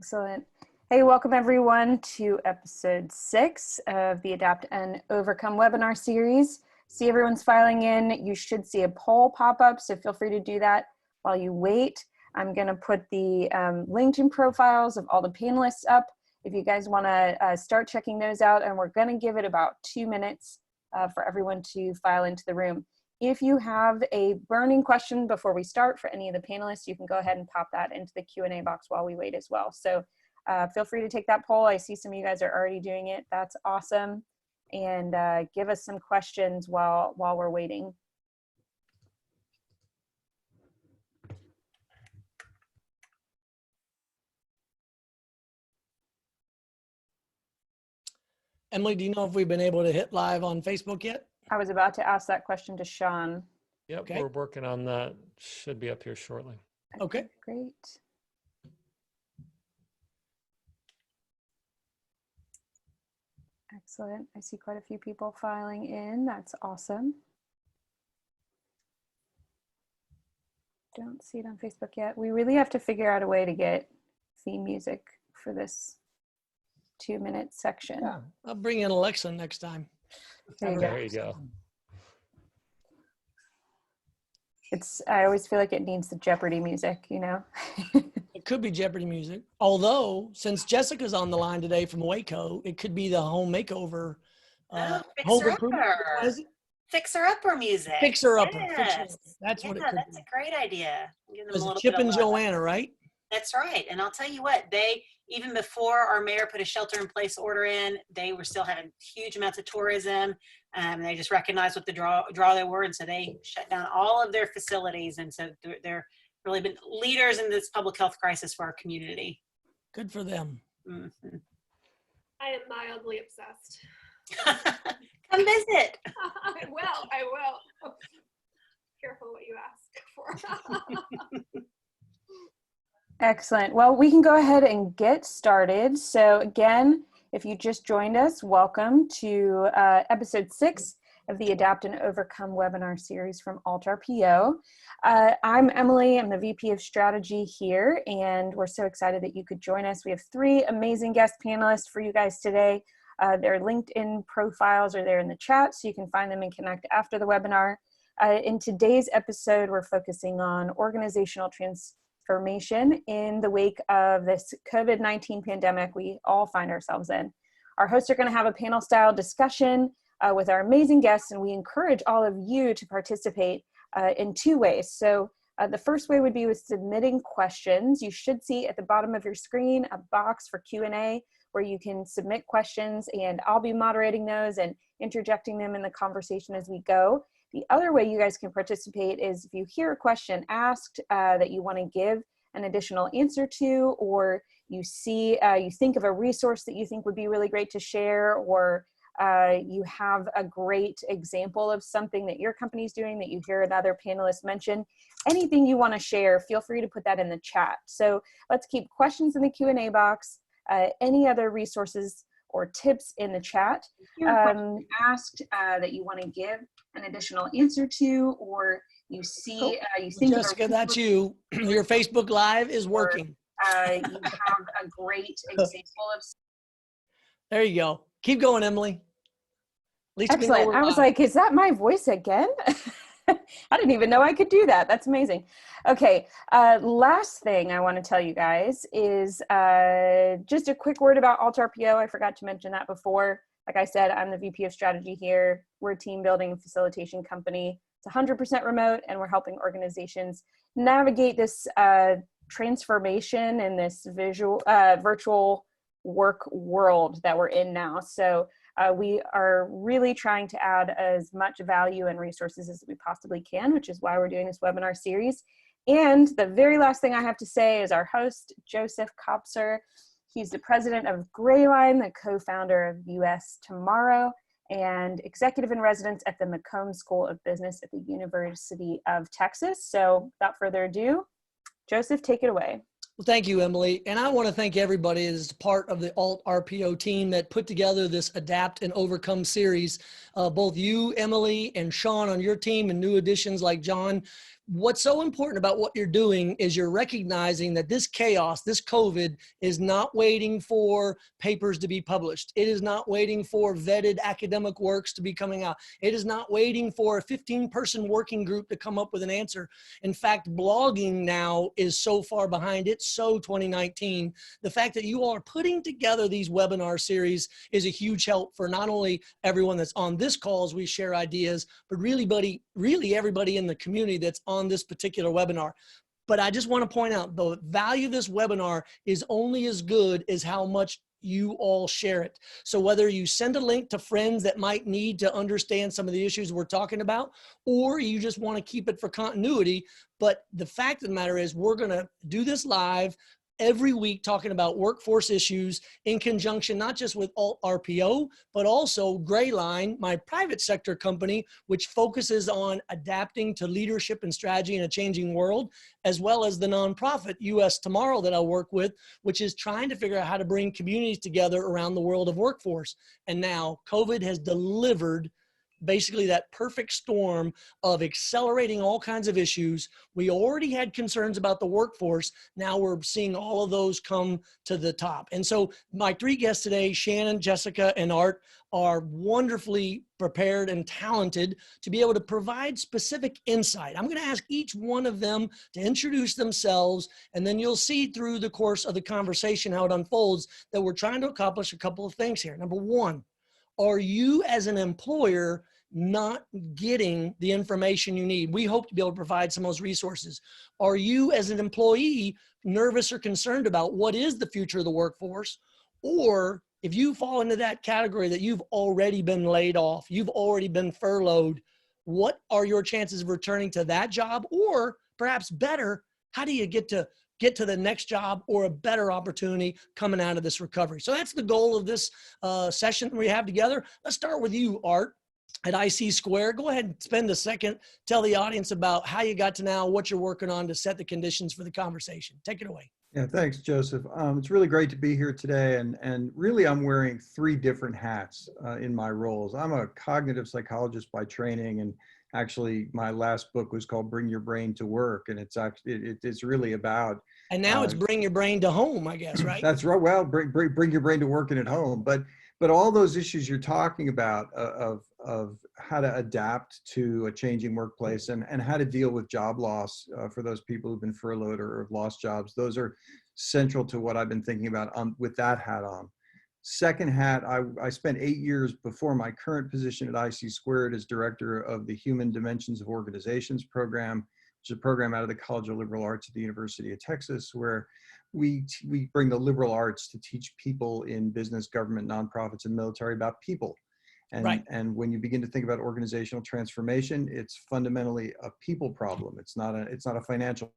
Excellent. Hey, welcome everyone to episode 6 of the Adapt and Overcome webinar series. See everyone's filing in. You should see a poll pop up, so feel free to do that while you wait. I'm going to put the LinkedIn profiles of all the panelists up if you guys want to start checking those out, and we're going to give it about 2 minutes for everyone to file into the room. If you have a burning question before we start for any of the panelists, you can go ahead and pop that into the Q&A box while we wait as well. So feel free to take that poll. I see some of you guys are already doing it. That's awesome. And give us some questions while we're waiting. Emily, do you know if we've been able to hit live on Facebook yet? I was about to ask that question to Sean. Yep, Okay. We're working on that. Should be up here shortly. Okay. Great. Excellent. I see quite a few people filing in. That's awesome. Don't see it on Facebook yet. We really have to figure out a way to get theme music for this 2-minute section. Yeah, I'll bring in Alexa next time. There you go. I always feel like it needs the Jeopardy music, you know? It could be Jeopardy music. Although, since Jessica's on the line today from Waco, it could be the home makeover. Fixer-upper music. Fixer-upper. Yes. Fixer-upper. That's what it could That's be. a great idea. Because Chip and Joanna, right? That's right. And I'll tell you what, even before our mayor put a shelter-in-place order in, they were still having huge amounts of tourism. They just recognized what the draw they were, and so they shut down all of their facilities. And so they're really been leaders in this public health crisis for our community. Good for them. Mm-hmm. I am mildly obsessed. Come visit. I will. Careful what you ask for. Excellent. Well, we can go ahead and get started. So again, if you just joined us, welcome to episode 6 of the Adapt and Overcome webinar series from Alt RPO. I'm Emily, I'm the VP of Strategy here, and we're so excited that you could join us. We have 3 amazing guest panelists for you guys today. Their LinkedIn profiles are there in the chat, so you can find them and connect after the webinar. In today's episode, we're focusing on organizational transformation in the wake of this COVID-19 pandemic we all find ourselves in. Our hosts are going to have a panel style discussion with our amazing guests, and we encourage all of you to participate in 2 ways. So the first way would be with submitting questions. You should see at the bottom of your screen a box for Q&A where you can submit questions, and I'll be moderating those and interjecting them in the conversation as we go. The other way you guys can participate is if you hear a question asked that you want to give an additional answer to, or you think of a resource that you think would be really great to share, or you have a great example of something that your company's doing that you hear another panelist mention, anything you want to share, feel free to put that in the chat. So let's keep questions in the Q&A box, any other resources or tips in the chat asked that you want to give an additional answer to, or you see, you think Jessica, that's you. Your Facebook Live is working. You have a great example of. There you go. Keep going, Emily. At least Excellent. I was like, is that my voice again? I didn't even know I could do that. That's amazing. Okay, last thing I want to tell you guys is just a quick word about Alt RPO. I forgot to mention that before. Like I said, I'm the VP of Strategy here. We're a team building and facilitation company. It's 100% remote, and we're helping organizations navigate this transformation in this virtual work world that we're in now. So we are really trying to add as much value and resources as we possibly can, which is why we're doing this webinar series. And the very last thing I have to say is our host, Joseph Kopser. He's the president of Grayline, the co-founder of US Tomorrow, and executive in residence at the McComb School of Business at the University of Texas. So without further ado, Joseph, take it away. Well, thank you, Emily. And I want to thank everybody as part of the Alt RPO team that put together this Adapt and Overcome series. Both you, Emily, and Sean on your team, and new additions like John. what's so important about what you're doing is you're recognizing that this chaos, this COVID, is not waiting for papers to be published. It is not waiting for vetted academic works to be coming out. It is not waiting for a 15-person working group to come up with an answer. In fact, blogging now is so far behind. It's so 2019. The fact that you all are putting together these webinar series is a huge help for not only everyone that's on this call as we share ideas, but really everybody in the community that's on this particular webinar. But I just want to point out the value of this webinar is only as good as how much you all share it. So whether you send a link to friends that might need to understand some of the issues we're talking about, or you just want to keep it for continuity. But the fact of the matter is we're going to do this live every week talking about workforce issues in conjunction, not just with Alt RPO, but also Grayline, my private sector company, which focuses on adapting to leadership and strategy in a changing world, as well as the nonprofit US Tomorrow that I work with, which is trying to figure out how to bring communities together around the world of workforce. And now COVID has delivered basically that perfect storm of accelerating all kinds of issues. We already had concerns about the workforce. Now we're seeing all of those come to the top. And so my three guests today, Shannon, Jessica, and Art, are wonderfully prepared and talented to be able to provide specific insight. I'm going to ask each one of them to introduce themselves, and then you'll see through the course of the conversation how it unfolds that we're trying to accomplish a couple of things here. Number one, are you as an employer not getting the information you need? We hope to be able to provide some of those resources. Are you as an employee nervous or concerned about what is the future of the workforce? Or if you fall into that category that you've already been laid off, you've already been furloughed, what are your chances of returning to that job? Or perhaps better, how do you get to the next job or a better opportunity coming out of this recovery? So that's the goal of this session we have together. Let's start with you, Art, at IC Square. Go ahead and spend a second, tell the audience about how you got to now, what you're working on to set the conditions for the conversation. Take it away. Yeah, thanks, Joseph. It's really great to be here today. And really, I'm wearing three different hats in my roles. I'm a cognitive psychologist by training, and actually my last book was called Bring Your Brain to Work. And it's actually, it's really about. And now it's bring your brain to home, I guess, right? That's right. Well, bring your brain to work and at home. But all those issues you're talking about of how to adapt to a changing workplace and how to deal with job loss for those people who've been furloughed or have lost jobs, those are central to what I've been thinking about with that hat on. Second hat, I spent 8 years before my current position at IC Squared as director of the Human Dimensions of Organizations program, which is a program out of the College of Liberal Arts at the University of Texas, where we bring the liberal arts to teach people in business, government, nonprofits, and military about people. And, right. And when you begin to think about organizational transformation, it's fundamentally a people problem. It's not a financial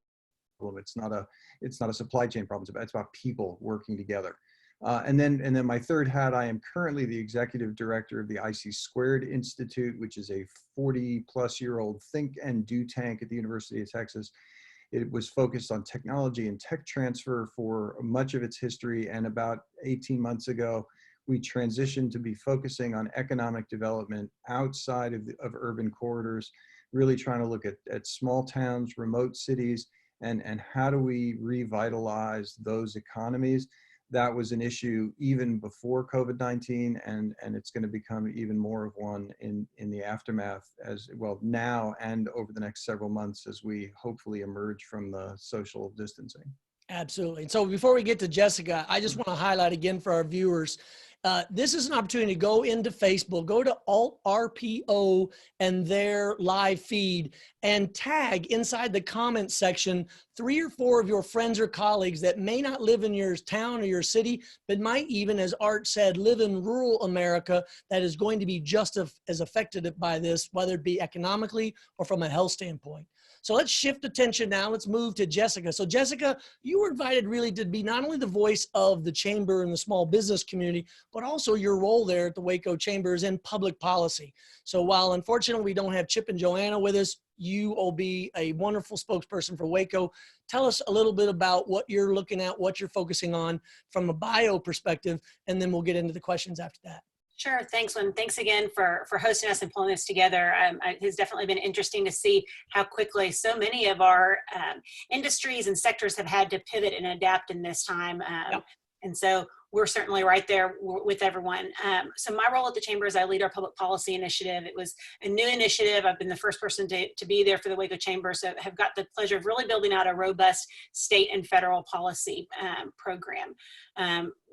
problem. It's not a supply chain problem. It's about people working together. And then my third hat, I am currently the executive director of the IC Squared Institute, which is a 40-plus-year-old think and do tank at the University of Texas. It was focused on technology and tech transfer for much of its history. And about 18 months ago, we transitioned to be focusing on economic development outside of urban corridors, really trying to look at small towns, remote cities, and how do we revitalize those economies. That was an issue even before COVID-19, and it's going to become even more of one in the aftermath as well now and over the next several months as we hopefully emerge from the social distancing. Absolutely. So before we get to Jessica, I just want to highlight again for our viewers, this is an opportunity to go into Facebook, go to Alt RPO and their live feed and tag inside the comments section 3 or 4 of your friends or colleagues that may not live in your town or your city, but might even, as Art said, live in rural America that is going to be just as affected by this, whether it be economically or from a health standpoint. So let's shift attention now. Let's move to Jessica. So Jessica, you were invited really to be not only the voice of the chamber and the small business community, but also your role there at the Waco Chamber is in public policy. So while unfortunately we don't have Chip and Joanna with us, you will be a wonderful spokesperson for Waco. Tell us a little bit about what you're looking at, what you're focusing on from a bio perspective, and then we'll get into the questions after that. Sure. Thanks, Lynn. Thanks again for hosting us and pulling this together. It has definitely been interesting to see how quickly so many of our industries and sectors have had to pivot and adapt in this time. Yep. And so we're certainly right there with everyone. So my role at the Chamber is I lead our public policy initiative. It was a new initiative. I've been the first person to be there for the Waco Chamber, so have got the pleasure of really building out a robust state and federal policy program.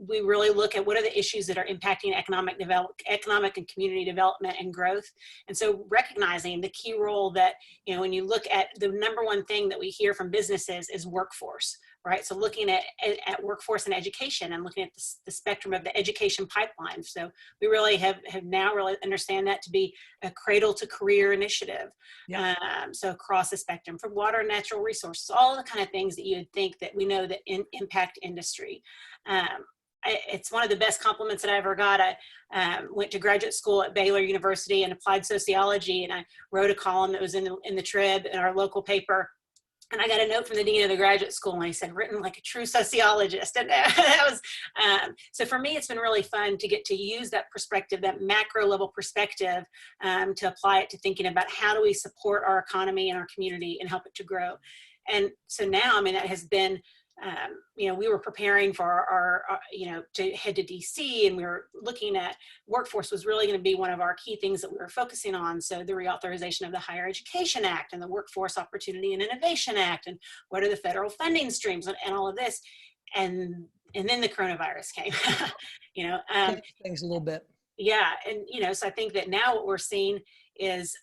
We really look at what are the issues that are impacting economic and community development and growth. And so recognizing the key role that, you know, when you look at the number one thing that we hear from businesses is workforce, right? So looking at workforce and education and looking at the spectrum of the education pipeline. So we really have now really understand that to be a cradle to career initiative. Yeah. So across the spectrum, from water and natural resources, all the kind of things that you'd think that we know that impact industry. It's one of the best compliments that I ever got. I went to graduate school at Baylor University and applied sociology, and I wrote a column that was in the Trib in our local paper. And I got a note from the dean of the graduate school, and he said, "Written like a true sociologist." And that was, so for me, it's been really fun to get to use that perspective, that macro level perspective, to apply it to thinking about how do we support our economy and our community and help it to grow. And so now, I mean, that has been, you know, we were preparing for our, you know, to head to DC, and we were looking at workforce was really going to be one of our key things that we were focusing on. So the reauthorization of the Higher Education Act and the Workforce Opportunity and Innovation Act, and what are the federal funding streams and all of this. And then the coronavirus came, you know. Things a little bit. Yeah. And, you know, so I think that now what we're seeing is,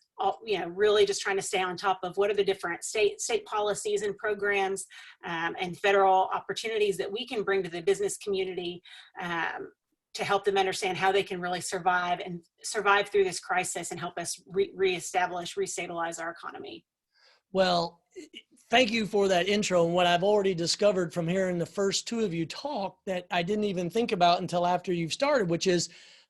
you know, really just trying to stay on top of what are the different state policies and programs and federal opportunities that we can bring to the business community to help them understand how they can really survive through this crisis and help us restabilize our economy. Well, thank you for that intro. And what I've already discovered from hearing the first two of you talk that I didn't even think about until after you've started, which is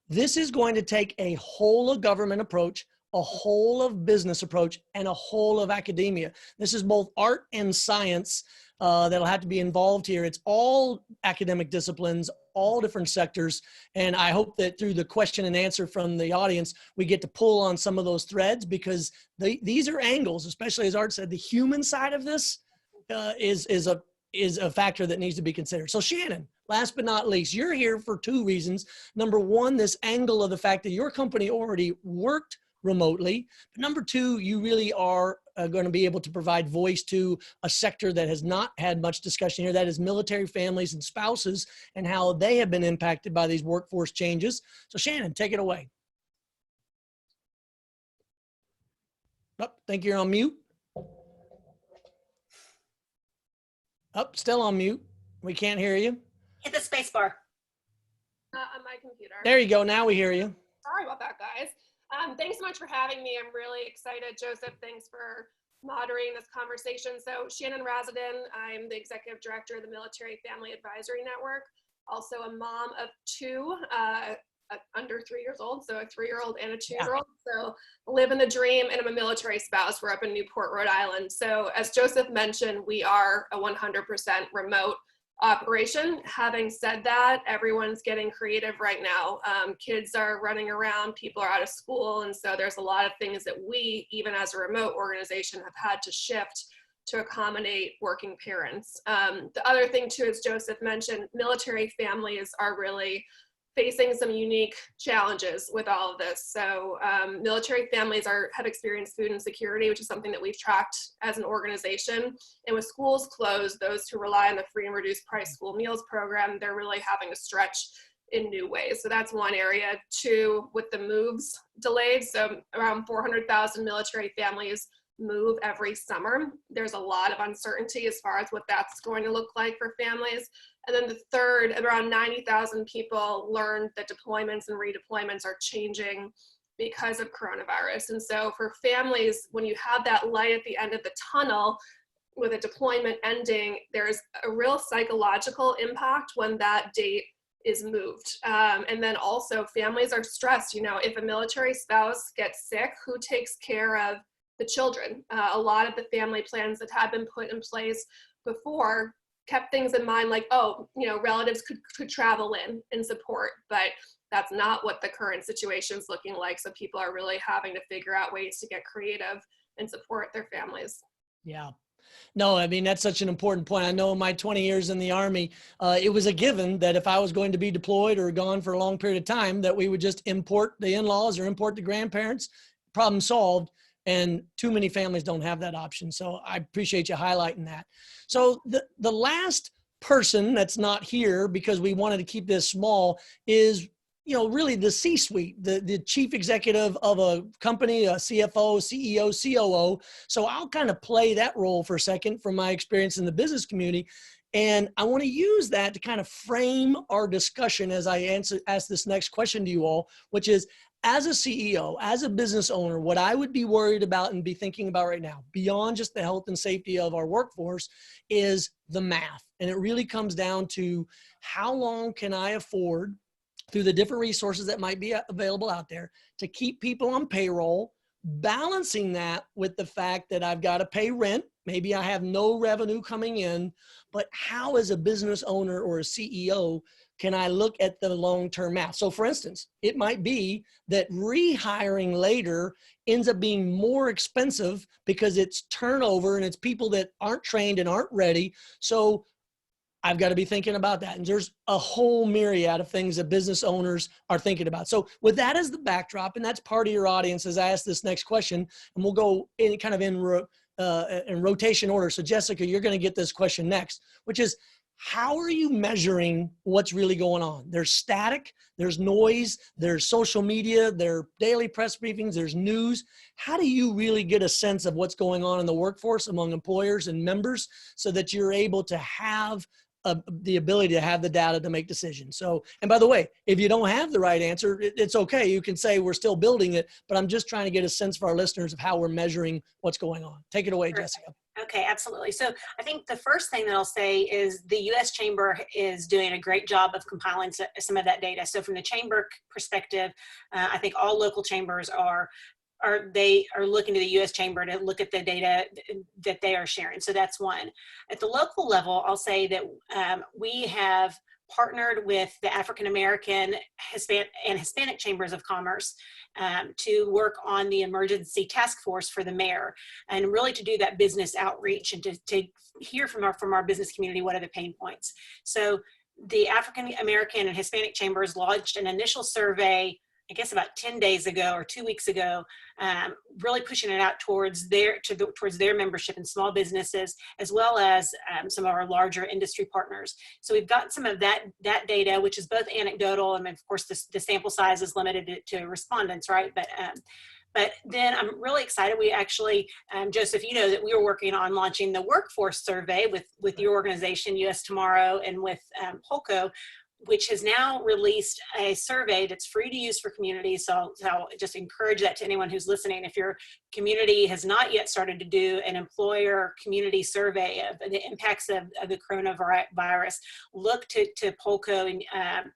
this is going to take a whole of government approach, a whole of business approach, and a whole of academia. This is both art and science that'll have to be involved here. It's all academic disciplines, all different sectors. And I hope that through the question and answer from the audience, we get to pull on some of those threads, because these are angles, especially as Art said, the human side of this is a factor that needs to be considered. So Shannon, last but not least, you're here for two reasons. Number one, this angle of the fact that your company already worked remotely. But number two, you really are going to be able to provide voice to a sector that has not had much discussion here. That is military families and spouses and how they have been impacted by these workforce changes. So Shannon, take it away. Oh, think you're on mute. Oh, still on mute. We can't hear you. Hit the space bar. On my computer. There you go. Now we hear you. Sorry about that, guys. Thanks so much for having me. I'm really excited. Joseph, thanks for moderating this conversation. So Shannon Razsadin, I'm the executive director of the Military Family Advisory Network, also a mom of two under 3 years old, so a 3-year-old and a 2-year-old. So living the dream, and I'm a military spouse. We're up in Newport, Rhode Island. So as Joseph mentioned, we are a 100% remote operation. Having said that, everyone's getting creative right now. Kids are running around, people are out of school, and so there's a lot of things that we, even as a remote organization, have had to shift to accommodate working parents. The other thing too, as Joseph mentioned, military families are really facing some unique challenges with all of this. So military families have experienced food insecurity, which is something that we've tracked as an organization. And with schools closed, those who rely on the free and reduced price school meals program, they're really having to stretch in new ways. So that's one area. Two, with the moves delayed, so around 400,000 military families move every summer. There's a lot of uncertainty as far as what that's going to look like for families. And then the third, around 90,000 people learned that deployments and redeployments are changing because of coronavirus. And so for families, when you have that light at the end of the tunnel with a deployment ending, there's a real psychological impact when that date is moved. And then also families are stressed. You know, if a military spouse gets sick, who takes care of the children? A lot of the family plans that have been put in place before kept things in mind like, oh, you know, relatives could travel in and support, but that's not what the current situation is looking like. So people are really having to figure out ways to get creative and support their families. Yeah. No, I mean, that's such an important point. I know in my 20 years in the Army, it was a given that if I was going to be deployed or gone for a long period of time, that we would just import the in-laws or import the grandparents, problem solved. And too many families don't have that option. So I appreciate you highlighting that. So the last person that's not here, because we wanted to keep this small, is really the C-suite, the chief executive of a company, a CFO, CEO, COO. So I'll kind of play that role for a second from my experience in the business community. And I want to use that to kind of frame our discussion as I ask this next question to you all, which is, as a CEO, as a business owner, what I would be worried about and be thinking about right now, beyond just the health and safety of our workforce, is the math. And it really comes down to how long can I afford, through the different resources that might be available out there, to keep people on payroll, balancing that with the fact that I've got to pay rent. Maybe I have no revenue coming in, but how, as a business owner or a CEO, can I look at the long-term math? So for instance, it might be that rehiring later ends up being more expensive because it's turnover and it's people that aren't trained and aren't ready. So I've got to be thinking about that. And there's a whole myriad of things that business owners are thinking about. So with that as the backdrop, and that's part of your audience as I ask this next question, and we'll go in kind of in rotation order. So Jessica, you're going to get this question next, which is, how are you measuring what's really going on? There's static, there's noise, there's social media, there are daily press briefings, there's news. How do you really get a sense of what's going on in the workforce among employers and members so that you're able to have the ability to have the data to make decisions? So, and by the way, if you don't have the right answer, it's okay. You can say we're still building it, but I'm just trying to get a sense for our listeners of how we're measuring what's going on. Take it away, Jessica. Okay, absolutely. So I think the first thing that I'll say is the U.S. Chamber is doing a great job of compiling some of that data. So from the chamber perspective, I think all local chambers are looking to the U.S. Chamber to look at the data that they are sharing. So that's one. At the local level, I'll say that we have partnered with the African American, Hispanic Chambers of Commerce to work on the emergency task force for the mayor, and really to do that business outreach and to hear from our business community what are the pain points. So the African American and Hispanic Chambers launched an initial survey, I guess about 10 days ago or 2 weeks ago, really pushing it out towards their membership and small businesses, as well as some of our larger industry partners. So we've got some of that data, which is both anecdotal, and of course the sample size is limited to respondents, right? But then I'm really excited. We actually, Joseph, you know that we were working on launching the workforce survey with your organization, US Tomorrow, and with Polko, which has now released a survey that's free to use for communities. So I'll just encourage that to anyone who's listening. If your community has not yet started to do an employer community survey of the impacts of the coronavirus, look to Polko and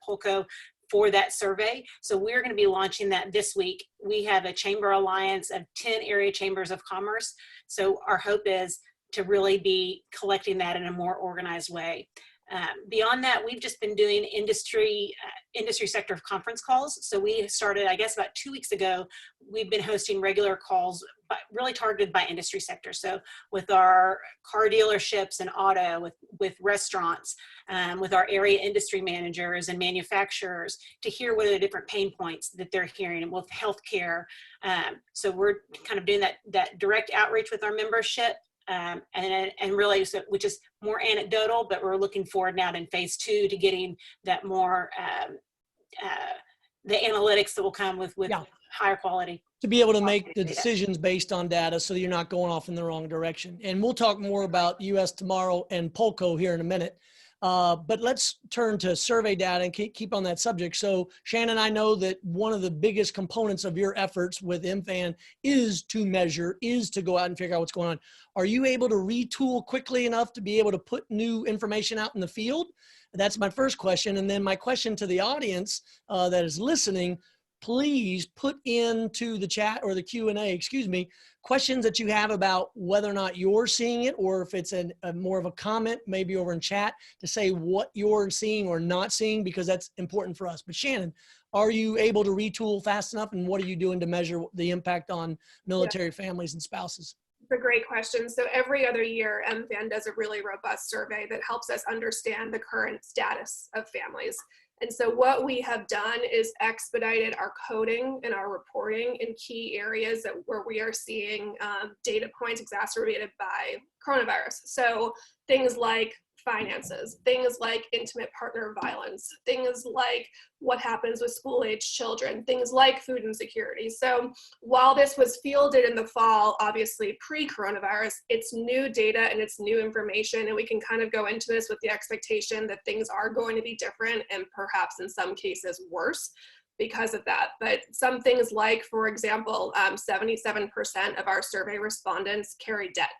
Polko for that survey. So we're going to be launching that this week. We have a chamber alliance of 10 area chambers of commerce. So our hope is to really be collecting that in a more organized way. Beyond that, we've just been doing industry sector conference calls. So we started, I guess, about 2 weeks ago. We've been hosting regular calls, but really targeted by industry sector. So with our car dealerships and auto, with restaurants, with our area industry managers and manufacturers, to hear what are the different pain points that they're hearing, and with healthcare. So we're kind of doing that direct outreach with our membership. And really, so, which is more anecdotal, but we're looking forward now in phase 2 to getting that more, the analytics that will come with higher quality. To be able to make the decisions based on data so you're not going off in the wrong direction. And we'll talk more about US Tomorrow and Polko here in a minute. But let's turn to survey data and keep on that subject. So Shannon, I know that one of the biggest components of your efforts with MFAN is to measure, is to go out and figure out what's going on. Are you able to retool quickly enough to be able to put new information out in the field? That's my first question. And then my question to the audience that is listening, please put into the chat or the Q&A, excuse me, questions that you have about whether or not you're seeing it, or if it's a more of a comment, maybe over in chat, to say what you're seeing or not seeing, because that's important for us. But Shannon, are you able to retool fast enough, and what are you doing to measure the impact on military families and spouses? It's a great question. So every other year, MFAN does a really robust survey that helps us understand the current status of families. And so what we have done is expedited our coding and our reporting in key areas where we are seeing data points exacerbated by coronavirus. So things like finances, things like intimate partner violence, things like what happens with school-age children, things like food insecurity. So while this was fielded in the fall, obviously pre-coronavirus, it's new data and it's new information, and we can kind of go into this with the expectation that things are going to be different and perhaps in some cases worse because of that. But some things like, for example, 77% of our survey respondents carry debt,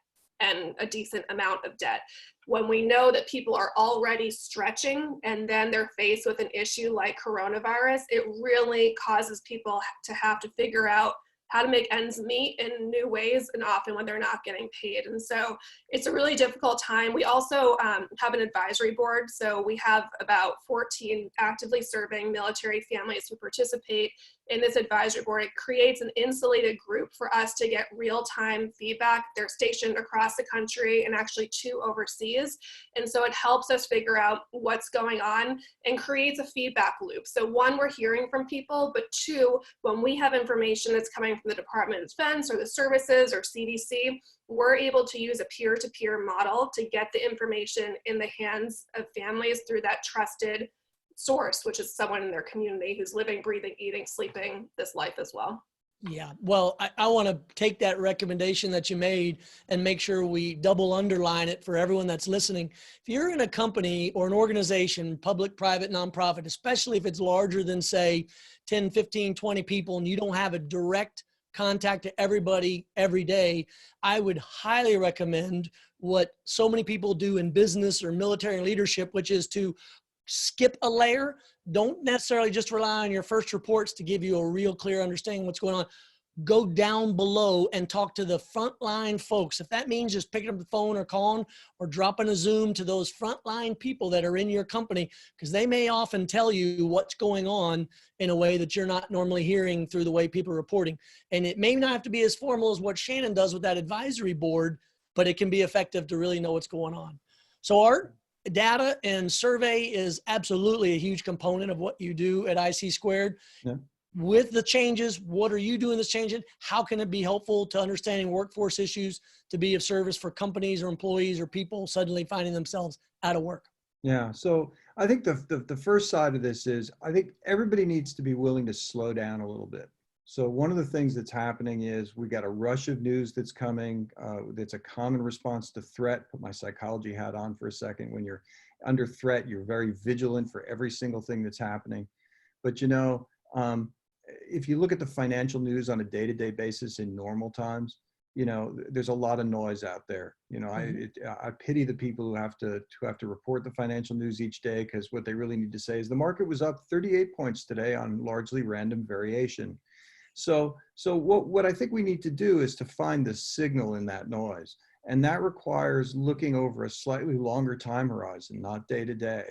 and a decent amount of debt. When we know that people are already stretching and then they're faced with an issue like coronavirus, it really causes people to have to figure out how to make ends meet in new ways, and often when they're not getting paid. And so it's a really difficult time. We also have an advisory board. So we have about 14 actively serving military families who participate in this advisory board. It creates an insulated group for us to get real-time feedback. They're stationed across the country and actually 2 overseas. And so it helps us figure out what's going on and creates a feedback loop. So 1, we're hearing from people, but 2, when we have information that's coming from the Department of Defense or the services or CDC, we're able to use a peer-to-peer model to get the information in the hands of families through that trusted source, which is someone in their community who's living, breathing, eating, sleeping this life as well. Yeah, well, I want to take that recommendation that you made and make sure we double underline it for everyone that's listening. If you're in a company or an organization, public, private, nonprofit, especially if it's larger than, say, 10, 15, 20 people, and you don't have a direct contact to everybody every day, I would highly recommend what so many people do in business or military leadership, which is to skip a layer. Don't necessarily just rely on your first reports to give you a real clear understanding of what's going on. Go down below and talk to the frontline folks. If that means just picking up the phone or calling or dropping a Zoom to those frontline people that are in your company, because they may often tell you what's going on in a way that you're not normally hearing through the way people are reporting. And it may not have to be as formal as what Shannon does with that advisory board, but it can be effective to really know what's going on. So Art, data and survey is absolutely a huge component of what you do at IC Squared. Yeah. With the changes, what are you doing that's changing? How can it be helpful to understanding workforce issues to be of service for companies or employees or people suddenly finding themselves out of work? Yeah, so I think the first side of this is, I think everybody needs to be willing to slow down a little bit. So one of the things that's happening is we got a rush of news that's coming. That's a common response to threat. Put my psychology hat on for a second. When you're under threat, you're very vigilant for every single thing that's happening. But you know, if you look at the financial news on a day-to-day basis in normal times, you know, there's a lot of noise out there. You know, I pity the people who have to report the financial news each day, because what they really need to say is the market was up 38 points today on largely random variation. So what I think we need to do is to find the signal in that noise. And that requires looking over a slightly longer time horizon, not day to day.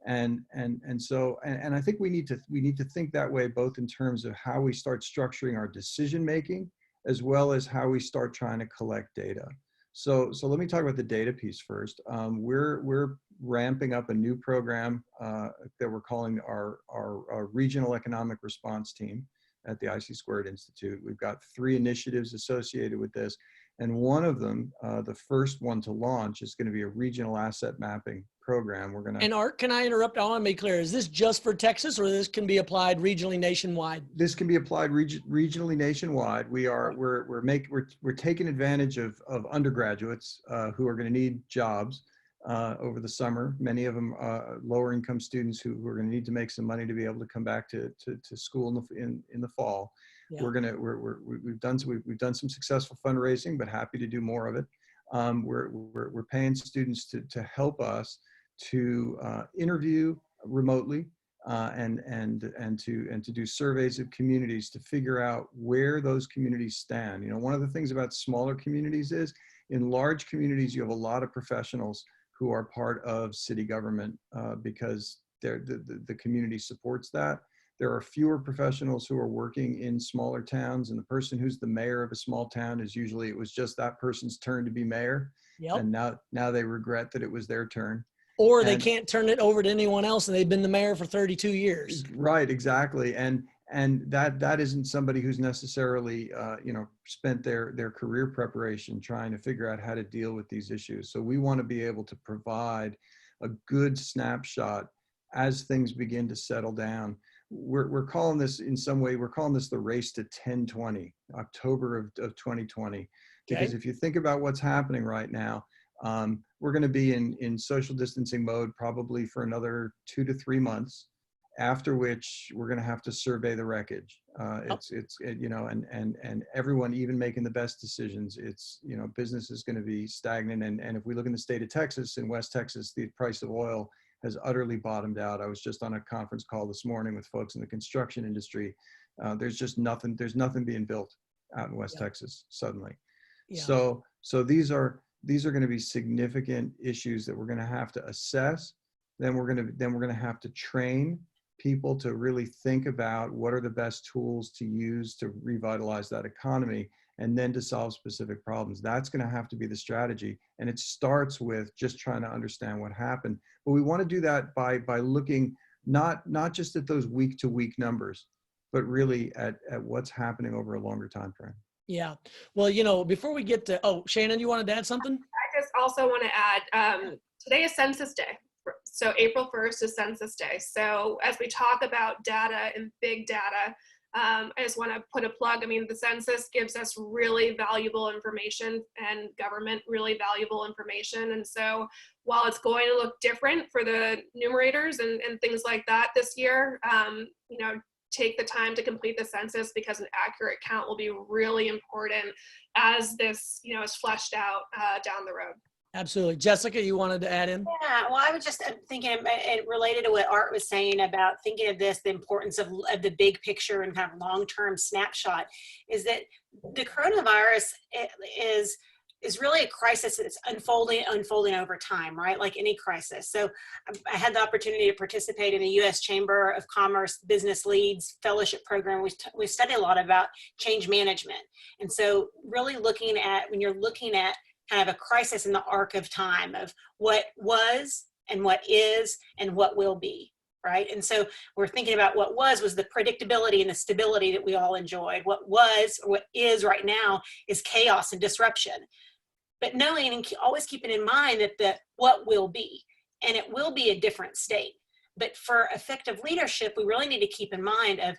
And I think we need to think that way, both in terms of how we start structuring our decision making, as well as how we start trying to collect data. So let me talk about the data piece first. We're ramping up a new program that we're calling our Regional Economic Response Team at the IC Squared Institute. We've got 3 initiatives associated with this. And one of them, the first one to launch, is going to be a regional asset mapping program. We're going to. And Art, can I interrupt? I want to be clear. Is this just for Texas, or this can be applied regionally nationwide? This can be applied regionally nationwide. We're taking advantage of undergraduates who are going to need jobs over the summer. Many of them lower income students who are going to need to make some money to be able to come back to school in the fall. Yeah. We've done some successful fundraising, but happy to do more of it. We're paying students to help us to interview remotely and to do surveys of communities to figure out where those communities stand. You know, one of the things about smaller communities is in large communities, you have a lot of professionals who are part of city government because the community supports that. There are fewer professionals who are working in smaller towns, and the person who's the mayor of a small town is usually, it was just that person's turn to be mayor. Yep. And now they regret that it was their turn. Or they can't turn it over to anyone else, and they've been the mayor for 32 years. Right, exactly. And that isn't somebody who's necessarily spent their career preparation trying to figure out how to deal with these issues. So we want to be able to provide a good snapshot as things begin to settle down. We're calling this, in some way, we're calling this the race to 1020, October of 2020. Because if you think about what's happening right now, we're going to be in social distancing mode probably for another 2 to 3 months, after which we're going to have to survey the wreckage. And everyone, even making the best decisions, business is going to be stagnant. And if we look in the state of Texas, in West Texas, the price of oil has utterly bottomed out. I was just on a conference call this morning with folks in the construction industry. There's nothing being built out in West Texas suddenly. Yeah. So these are going to be significant issues that we're going to have to assess. Then we're going to have to train people to really think about what are the best tools to use to revitalize that economy, and then to solve specific problems. That's going to have to be the strategy. And it starts with just trying to understand what happened. But we want to do that by looking not just at those week-to-week numbers, but really at what's happening over a longer time frame. Yeah. Well, before we get to, Shannon, you wanted to add something? I just also want to add, today is Census Day. So April 1st is Census Day. So as we talk about data and big data, I just want to put a plug. I mean, the census gives us really valuable information, and government really valuable information. And so while it's going to look different for the numerators and things like that this year, take the time to complete the census, because an accurate count will be really important as this, is fleshed out down the road. Absolutely. Jessica, you wanted to add in? Yeah, well, I was just thinking, and related to what Art was saying about thinking of this, the importance of the big picture and kind of long-term snapshot, is that the coronavirus is really a crisis that's unfolding over time, right? Like any crisis. So I had the opportunity to participate in the U.S. Chamber of Commerce Business Leads Fellowship Program. We study a lot about change management. And so really when you're looking at kind of a crisis in the arc of time of what was and what is and what will be, right? And so we're thinking about what was the predictability and the stability that we all enjoyed. What was, or what is right now, is chaos and disruption. But knowing and always keeping in mind that what will be, and it will be a different state. But for effective leadership, we really need to keep in mind of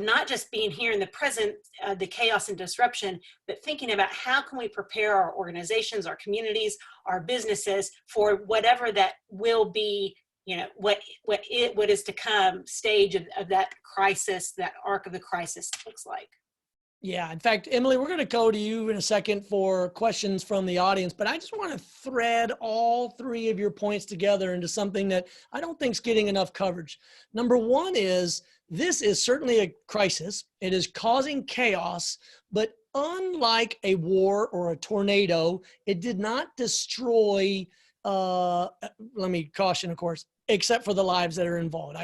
not just being here in the present, the chaos and disruption, but thinking about how can we prepare our organizations, our communities, our businesses for whatever that will be, what is to come stage of that crisis, that arc of the crisis looks like. Yeah. In fact, Emily, we're going to go to you in a second for questions from the audience, but I just want to thread all three of your points together into something that I don't think is getting enough coverage. Number one is, this is certainly a crisis. It is causing chaos, but unlike a war or a tornado, it did not destroy, let me caution, of course, except for the lives that are involved.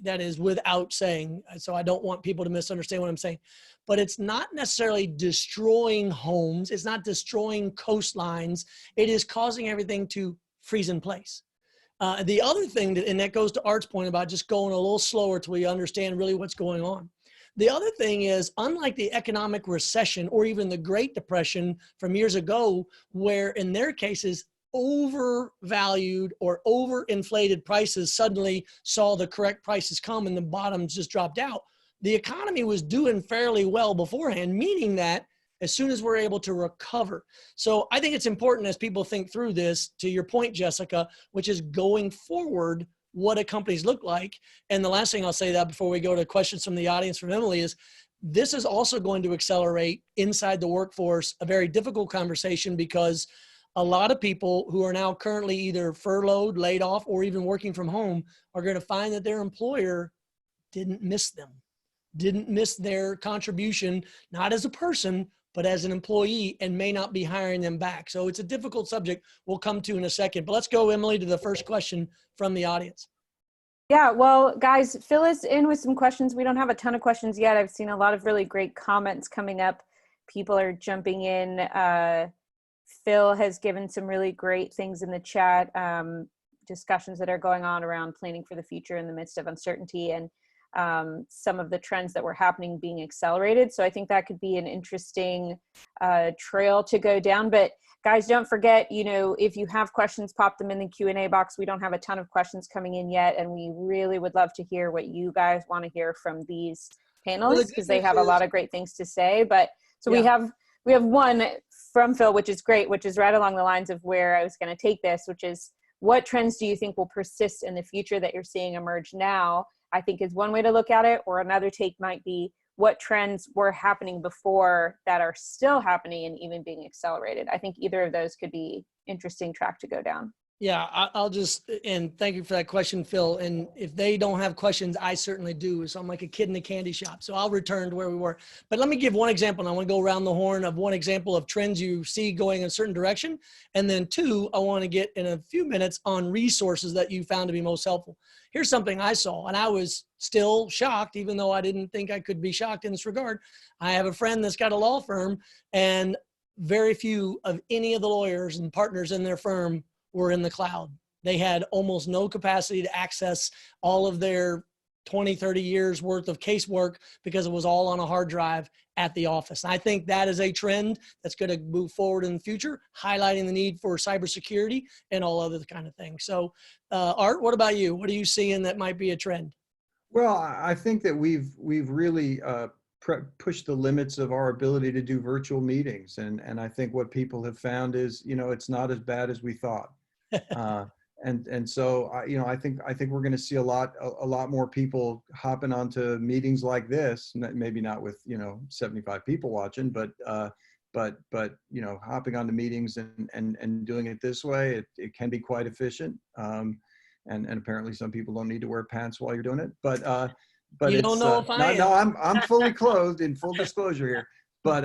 That is without saying, so I don't want people to misunderstand what I'm saying. But it's not necessarily destroying homes. It's not destroying coastlines. It is causing everything to freeze in place. The other thing, and that goes to Art's point about just going a little slower till we understand really what's going on. The other thing is, unlike the economic recession or even the Great Depression from years ago, where in their cases, overvalued or overinflated prices suddenly saw the correct prices come and the bottoms just dropped out. The economy was doing fairly well beforehand, meaning that as soon as we're able to recover. So I think it's important as people think through this, to your point, Jessica, which is going forward, what do companies look like? And the last thing I'll say that before we go to questions from the audience from Emily is, this is also going to accelerate inside the workforce a very difficult conversation, because a lot of people who are now currently either furloughed, laid off, or even working from home are going to find that their employer didn't miss them, didn't miss their contribution, not as a person, but as an employee, and may not be hiring them back. So it's a difficult subject we'll come to in a second. But let's go, Emily, to the first question from the audience. Yeah, well, guys, fill us in with some questions. We don't have a ton of questions yet. I've seen a lot of really great comments coming up. People are jumping in. Phil has given some really great things in the chat, discussions that are going on around planning for the future in the midst of uncertainty, and some of the trends that were happening being accelerated. So I think that could be an interesting trail to go down. But guys, don't forget, if you have questions, pop them in the Q&A box. We don't have a ton of questions coming in yet, and we really would love to hear what you guys want to hear from these panelists, because they have a lot of great things to say. But so we have one from Phil, which is great, which is right along the lines of where I was going to take this, which is, what trends do you think will persist in the future that you're seeing emerge now? I think is one way to look at it. Or another take might be, what trends were happening before that are still happening and even being accelerated? I think either of those could be interesting track to go down. Yeah, I'll just, and thank you for that question, Phil. And if they don't have questions, I certainly do. So I'm like a kid in a candy shop. So I'll return to where we were. But let me give one example. And I want to go around the horn of one example of trends you see going in a certain direction. And then two, I want to get in a few minutes on resources that you found to be most helpful. Here's something I saw, and I was still shocked, even though I didn't think I could be shocked in this regard. I have a friend that's got a law firm, and very few of any of the lawyers and partners in their firm were in the cloud. They had almost no capacity to access all of their 20, 30 years worth of casework because it was all on a hard drive at the office. And I think that is a trend that's going to move forward in the future, highlighting the need for cybersecurity and all other kind of things. So Art, what about you? What are you seeing that might be a trend? Well, I think that we've really pushed the limits of our ability to do virtual meetings. And I think what people have found is, it's not as bad as we thought. And so I think we're going to see a lot more people hopping onto meetings like this. Maybe not with 75 people watching, but hopping onto meetings and doing it this way, it can be quite efficient. And apparently some people don't need to wear pants while you're doing it. But you don't know if I am. No, I'm fully clothed, in full disclosure here. But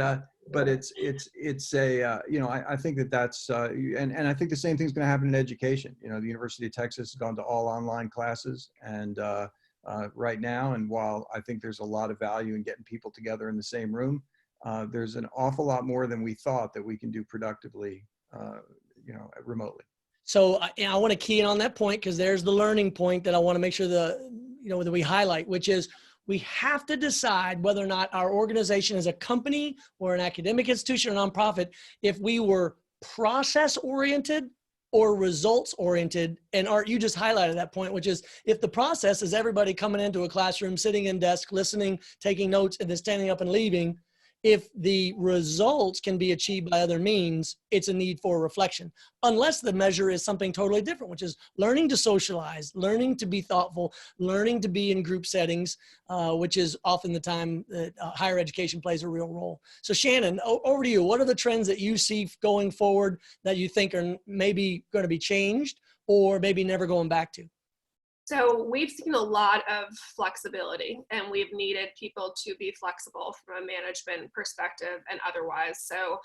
it's I think that's and I think the same thing's going to happen in education. The University of Texas has gone to all online classes and right now. And while I think there's a lot of value in getting people together in the same room, there's an awful lot more than we thought that we can do productively, remotely. So I want to key in on that point, because there's the learning point that I want to make sure that we highlight, which is, we have to decide whether or not our organization is a company or an academic institution or nonprofit, if we were process-oriented or results-oriented. And Art, you just highlighted that point, which is, if the process is everybody coming into a classroom, sitting in desk, listening, taking notes, and then standing up and leaving, if the results can be achieved by other means, it's a need for reflection. Unless the measure is something totally different, which is learning to socialize, learning to be thoughtful, learning to be in group settings, which is often the time that higher education plays a real role. So Shannon, over to you. What are the trends that you see going forward that you think are maybe going to be changed or maybe never going back to? So we've seen a lot of flexibility, and we've needed people to be flexible from a management perspective and otherwise. So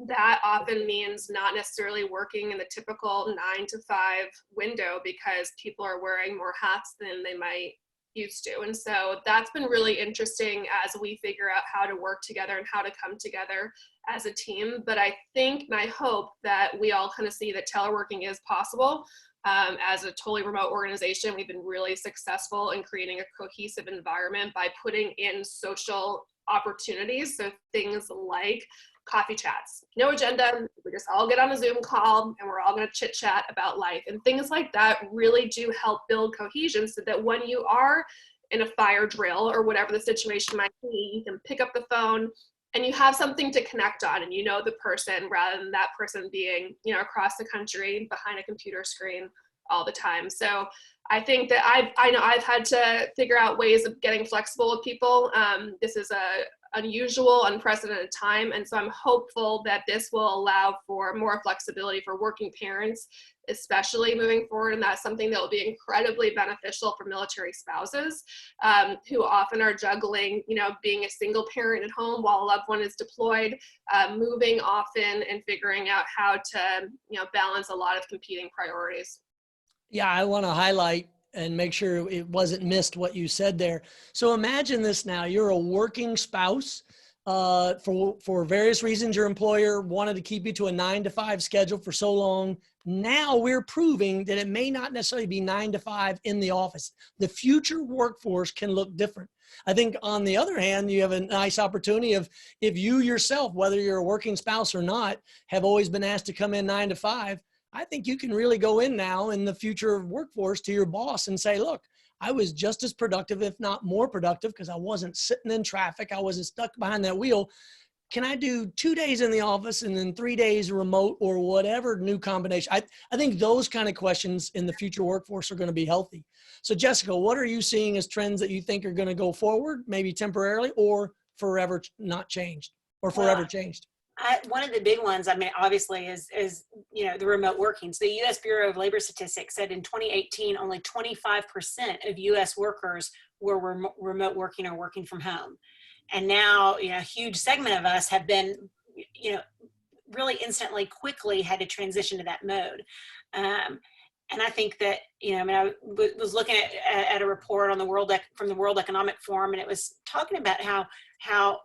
that often means not necessarily working in the typical 9 to 5 window, because people are wearing more hats than they might used to. And so that's been really interesting as we figure out how to work together and how to come together as a team. But I think, and I hope that we all kind of see that teleworking is possible. As a totally remote organization, we've been really successful in creating a cohesive environment by putting in social opportunities. So things like coffee chats, no agenda, we just all get on a Zoom call and we're all going to chit chat about life. And things like that really do help build cohesion, so that when you are in a fire drill or whatever the situation might be, you can pick up the phone and you have something to connect on, and the person, rather than that person being, across the country behind a computer screen all the time. So I think that I know I've had to figure out ways of getting flexible with people. This is a unusual, unprecedented time. And so I'm hopeful that this will allow for more flexibility for working parents, especially moving forward. And that's something that will be incredibly beneficial for military spouses who often are juggling, being a single parent at home while a loved one is deployed, moving often and figuring out how to, balance a lot of competing priorities. Yeah, I want to highlight and make sure it wasn't missed what you said there. So imagine this now, you're a working spouse. For various reasons, your employer wanted to keep you to a 9-to-5 schedule for so long. Now we're proving that it may not necessarily be 9 to 5 in the office. The future workforce can look different. I think on the other hand, you have a nice opportunity of, if you yourself, whether you're a working spouse or not, have always been asked to come in 9 to 5, I think you can really go in now in the future workforce to your boss and say, look, I was just as productive, if not more productive, because I wasn't sitting in traffic. I wasn't stuck behind that wheel. Can I do 2 days in the office and then 3 days remote, or whatever new combination? I think those kind of questions in the future workforce are going to be healthy. So Jessica, what are you seeing as trends that you think are going to go forward, maybe temporarily or forever not changed, or forever changed? One of the big ones, obviously is the remote working. So the U.S. Bureau of Labor Statistics said in 2018, only 25% of U.S. workers were remote working or working from home. And now, a huge segment of us have been, really instantly, quickly had to transition to that mode. And I think that, I was looking at a report on from the World Economic Forum, and it was talking about how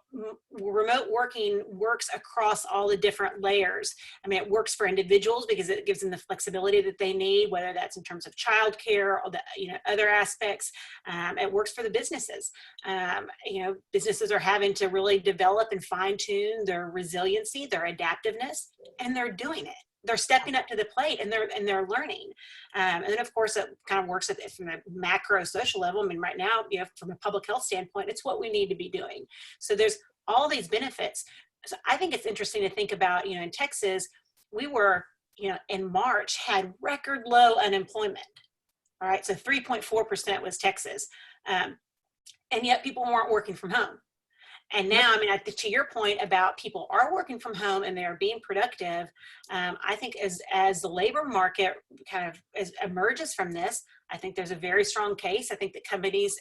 remote working works across all the different layers. It works for individuals because it gives them the flexibility that they need, whether that's in terms of childcare or other aspects. It works for the businesses. Businesses are having to really develop and fine tune their resiliency, their adaptiveness, and they're doing it. They're stepping up to the plate and they're learning. And then of course it kind of works from a macro social level. Right now, from a public health standpoint, it's what we need to be doing. So there's all these benefits. So I think it's interesting to think about, in Texas, we were, in March had record low unemployment. All right. So 3.4% was Texas. And yet people weren't working from home. And now, to your point about people are working from home and they are being productive, I think as the labor market kind of emerges from this, I think there's a very strong case. I think that companies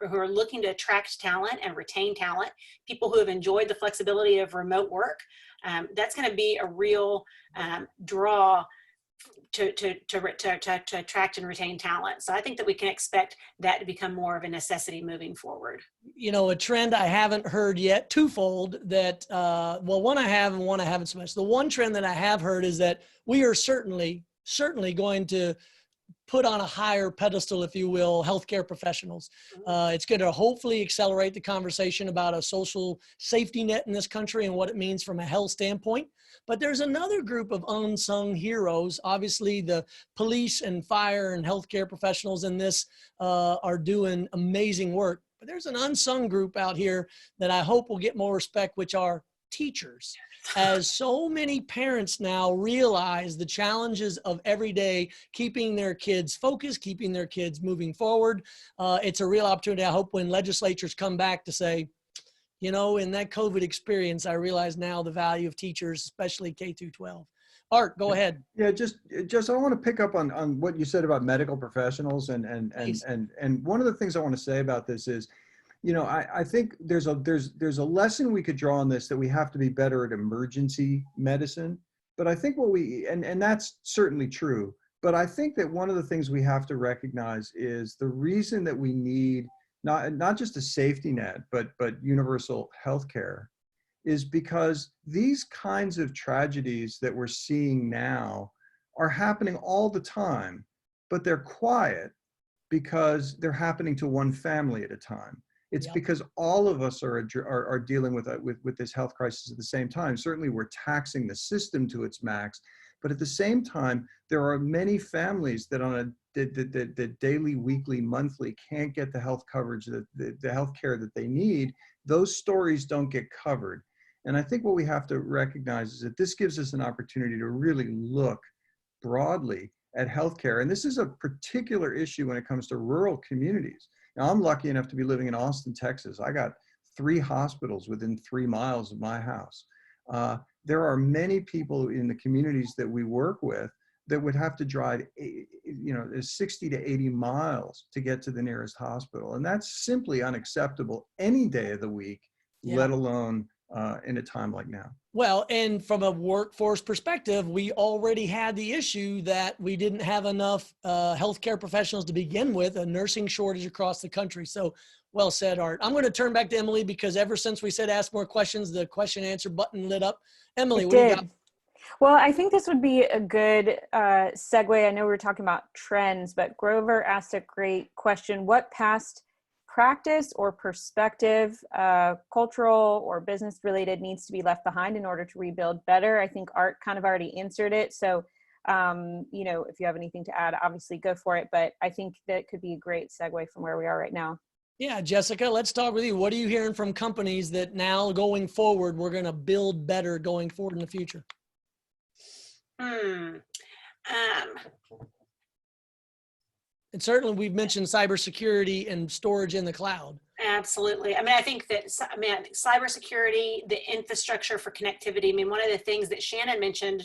who are looking to attract talent and retain talent, people who have enjoyed the flexibility of remote work, that's going to be a real draw to attract and retain talent. So I think that we can expect that to become more of a necessity moving forward. A trend I haven't heard yet, twofold, that, one I have and one I haven't so much. The one trend that I have heard is that we are certainly going to put on a higher pedestal, if you will, healthcare professionals. It's going to hopefully accelerate the conversation about a social safety net in this country and what it means from a health standpoint. But there's another group of unsung heroes. Obviously, the police and fire and healthcare professionals in this are doing amazing work. But there's an unsung group out here that I hope will get more respect, which are teachers. As so many parents now realize the challenges of every day keeping their kids focused, keeping their kids moving forward, it's a real opportunity. I hope when legislatures come back to say, in that COVID experience, I realize now the value of teachers, especially K through 12. Art, go ahead. Yeah, just I want to pick up on what you said about medical professionals, and one of the things I want to say about this is, I think there's a lesson we could draw on this, that we have to be better at emergency medicine. But I think and that's certainly true. But I think that one of the things we have to recognize is the reason that we need not just a safety net, but universal health care, is because these kinds of tragedies that we're seeing now are happening all the time, but they're quiet because they're happening to one family at a time. It's because all of us are dealing with this health crisis at the same time. Certainly we're taxing the system to its max, but at the same time, there are many families that on the daily, weekly, monthly can't get the health coverage, the health care that they need. Those stories don't get covered. And I think what we have to recognize is that this gives us an opportunity to really look broadly at healthcare. And this is a particular issue when it comes to rural communities. Now, I'm lucky enough to be living in Austin, Texas. I got 3 hospitals within 3 miles of my house. There are many people in the communities that we work with that would have to drive, 60 to 80 miles to get to the nearest hospital. And that's simply unacceptable any day of the week, let alone in a time like now. Well, and from a workforce perspective, we already had the issue that we didn't have enough healthcare professionals to begin with, a nursing shortage across the country. So well said, Art. I'm going to turn back to Emily because ever since we said ask more questions, the question and answer button lit up. Emily, what do you got? Well, I think this would be a good segue. I know we were talking about trends, but Grover asked a great question. What past practice or perspective, cultural or business related, needs to be left behind in order to rebuild better? I think Art kind of already answered it. So, if you have anything to add, obviously go for it. But I think that could be a great segue from where we are right now. Yeah, Jessica, let's talk with you. What are you hearing from companies that now going forward, we're going to build better going forward in the future? And certainly we've mentioned cybersecurity and storage in the cloud. Absolutely. I think that, cybersecurity, the infrastructure for connectivity. One of the things that Shannon mentioned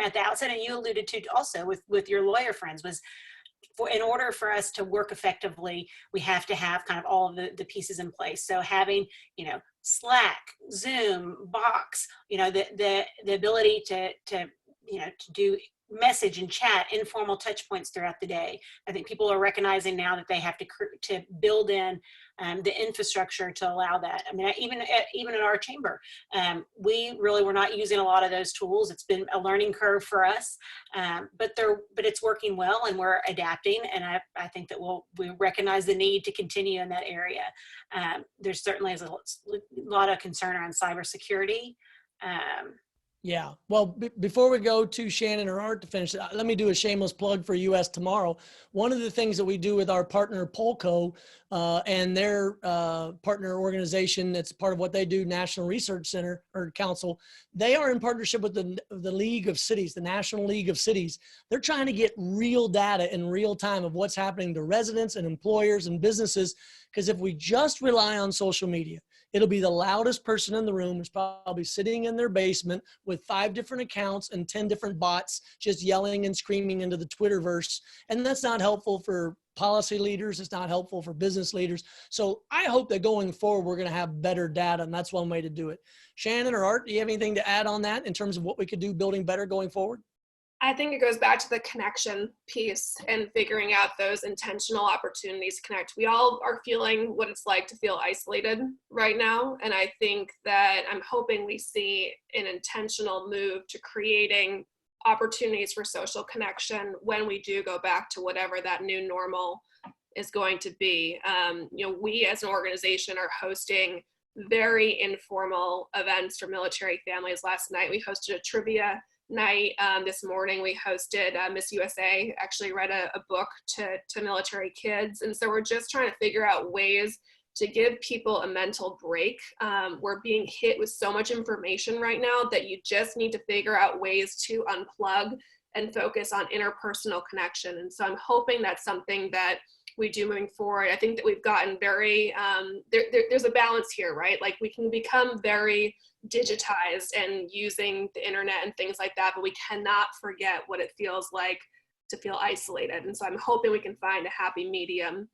at the outset, and you alluded to also with your lawyer friends, was in order for us to work effectively, we have to have kind of all of the pieces in place. So having, Slack, Zoom, Box, the ability to do message and chat, informal touch points throughout the day. I think people are recognizing now that they have to build in the infrastructure to allow that. Even in our chamber, we really were not using a lot of those tools. It's been a learning curve for us, but it's working well, and we're adapting. And I think that we recognize the need to continue in that area. There certainly is a lot of concern around cybersecurity. Yeah. Well, before we go to Shannon or Art to finish, let me do a shameless plug for US Tomorrow. One of the things that we do with our partner Polco and their partner organization, that's part of what they do, National Research Center or Council, they are in partnership with the League of Cities, the National League of Cities. They're trying to get real data in real time of what's happening to residents and employers and businesses. Because if we just rely on social media, it'll be the loudest person in the room who's probably sitting in their basement with 5 different accounts and 10 different bots just yelling and screaming into the Twitterverse. And that's not helpful for policy leaders. It's not helpful for business leaders. So I hope that going forward, we're going to have better data, and that's one way to do it. Shannon or Art, do you have anything to add on that in terms of what we could do building better going forward? I think it goes back to the connection piece and figuring out those intentional opportunities to connect. We all are feeling what it's like to feel isolated right now. And I think that I'm hoping we see an intentional move to creating opportunities for social connection when we do go back to whatever that new normal is going to be. We as an organization are hosting very informal events for military families. Last night we hosted a trivia night. This morning we hosted Miss USA actually read a book to military kids. And so we're just trying to figure out ways to give people a mental break. We're being hit with so much information right now that you just need to figure out ways to unplug and focus on interpersonal connection. And so I'm hoping that's something that we do moving forward. I think that we've gotten very, there's a balance here, right? Like we can become very digitized and using the internet and things like that, but we cannot forget what it feels like to feel isolated. And so I'm hoping we can find a happy medium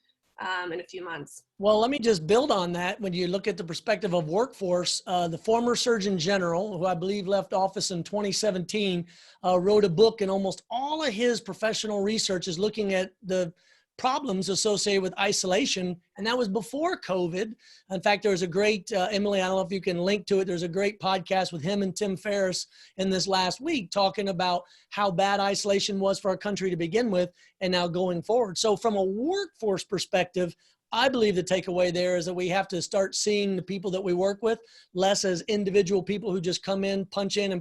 in a few months. Well, let me just build on that. When you look at the perspective of workforce, the former Surgeon General, who I believe left office in 2017, wrote a book, and almost all of his professional research is looking at the problems associated with isolation. And that was before COVID. In fact, there was a great, Emily, I don't know if you can link to it. There's a great podcast with him and Tim Ferriss in this last week talking about how bad isolation was for our country to begin with and now going forward. So from a workforce perspective, I believe the takeaway there is that we have to start seeing the people that we work with less as individual people who just come in and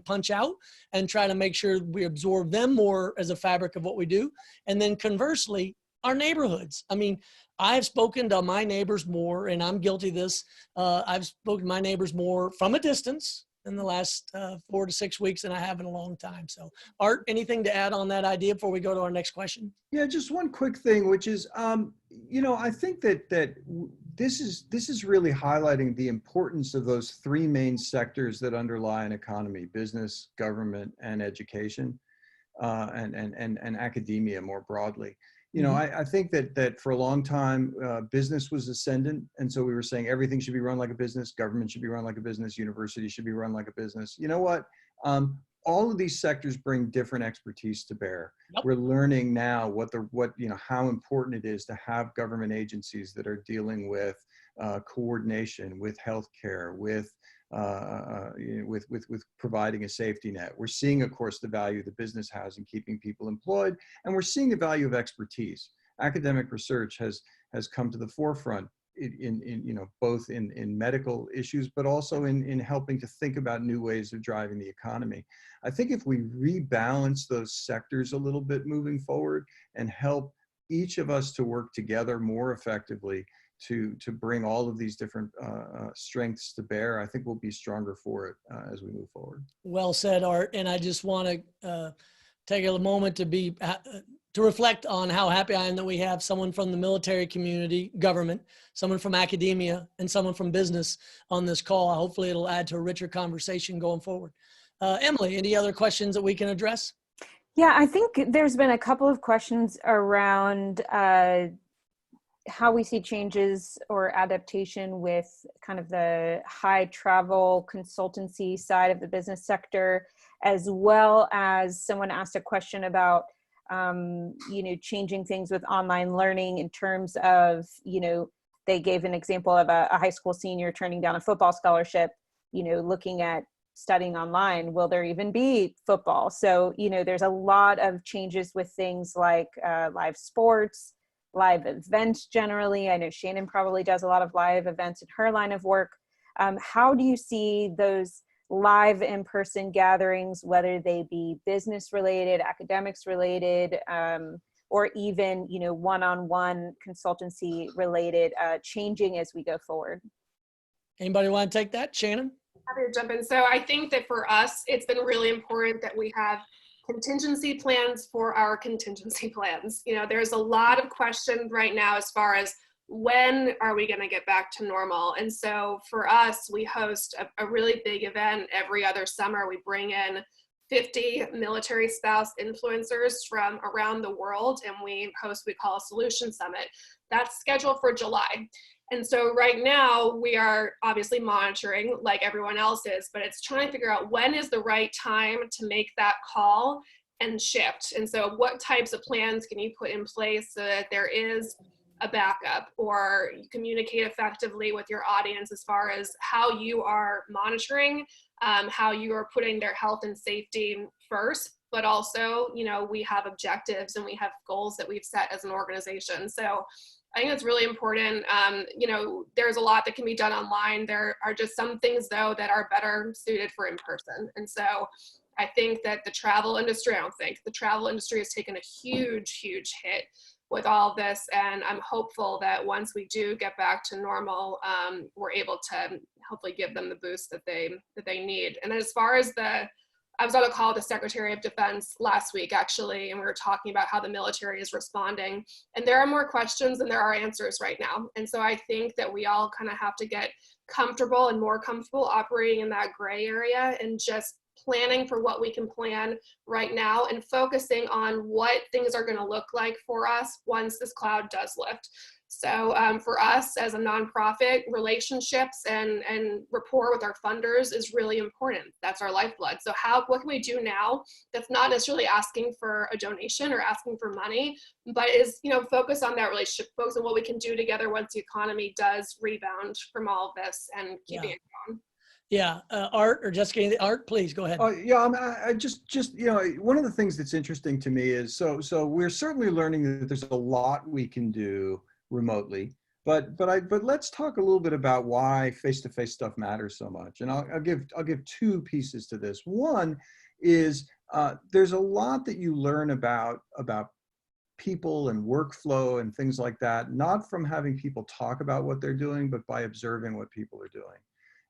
punch out, and try to make sure we absorb them more as a fabric of what we do. And then conversely, our neighborhoods. I mean, I've spoken to my neighbors more, and I'm guilty of this. I've spoken to my neighbors more from a distance in the last 4 to 6 weeks than I have in a long time. So Art, anything to add on that idea before we go to our next question? Yeah, just one quick thing, which is, I think that this is really highlighting the importance of those three main sectors that underlie an economy: business, government, and education, and academia more broadly. You know, I think that for a long time, business was ascendant. And so we were saying everything should be run like a business, government should be run like a business, university should be run like a business. You know what? All of these sectors bring different expertise to bear. Yep. We're learning now how important it is to have government agencies that are dealing with coordination, with healthcare, with providing a safety net. We're seeing, of course, the value the business has in keeping people employed, and we're seeing the value of expertise. Academic research has come to the forefront both in medical issues, but also in helping to think about new ways of driving the economy. I think if we rebalance those sectors a little bit moving forward and help each of us to work together more effectively to bring all of these different strengths to bear, I think we'll be stronger for it as we move forward. Well said, Art. And I just want to take a moment to reflect on how happy I am that we have someone from the military community, government, someone from academia, and someone from business on this call. Hopefully it'll add to a richer conversation going forward. Emily, any other questions that we can address? Yeah, I think there's been a couple of questions around how we see changes or adaptation with kind of the high travel consultancy side of the business sector, as well as someone asked a question about changing things with online learning in terms of, they gave an example of a high school senior turning down a football scholarship, looking at studying online. Will there even be football? So, there's a lot of changes with things like live sports, live events generally. I know Shannon probably does a lot of live events in her line of work. How do you see those live in-person gatherings, whether they be business related, academics related, or even, one-on-one consultancy related, changing as we go forward? Anybody want to take that? Shannon? Happy to jump in. So I think that for us, it's been really important that we have contingency plans for our contingency plans. There's a lot of questions right now as far as when are we going to get back to normal? And so for us, we host a really big event every other summer. We bring in 50 military spouse influencers from around the world, and we call a solution summit. That's scheduled for July. And so right now we are obviously monitoring like everyone else is, but it's trying to figure out when is the right time to make that call and shift. And so what types of plans can you put in place so that there is a backup, or you communicate effectively with your audience as far as how you are monitoring, how you are putting their health and safety first, but also, we have objectives and we have goals that we've set as an organization. So I think that's really important. There's a lot that can be done online. There are just some things though that are better suited for in person. And so I think that the travel industry has taken a huge, huge hit with all of this. And I'm hopeful that once we do get back to normal, we're able to hopefully give them the boost that they need. And as far as I was on a call with the Secretary of Defense last week, actually, and we were talking about how the military is responding. And there are more questions than there are answers right now. And so I think that we all kind of have to get comfortable and more comfortable operating in that gray area and just planning for what we can plan right now and focusing on what things are going to look like for us once this cloud does lift. So for us as a nonprofit, relationships and rapport with our funders is really important. That's our lifeblood. So what can we do now that's not necessarily asking for a donation or asking for money, but is, focus on that relationship, focus on what we can do together once the economy does rebound from all of this and keeping it going. Yeah, Art or Jessica, Art, please go ahead. I just one of the things that's interesting to me is so we're certainly learning that there's a lot we can do remotely, but let's talk a little bit about why face-to-face stuff matters so much. And I'll give two pieces to this. One is there's a lot that you learn about people and workflow and things like that, not from having people talk about what they're doing, but by observing what people are doing.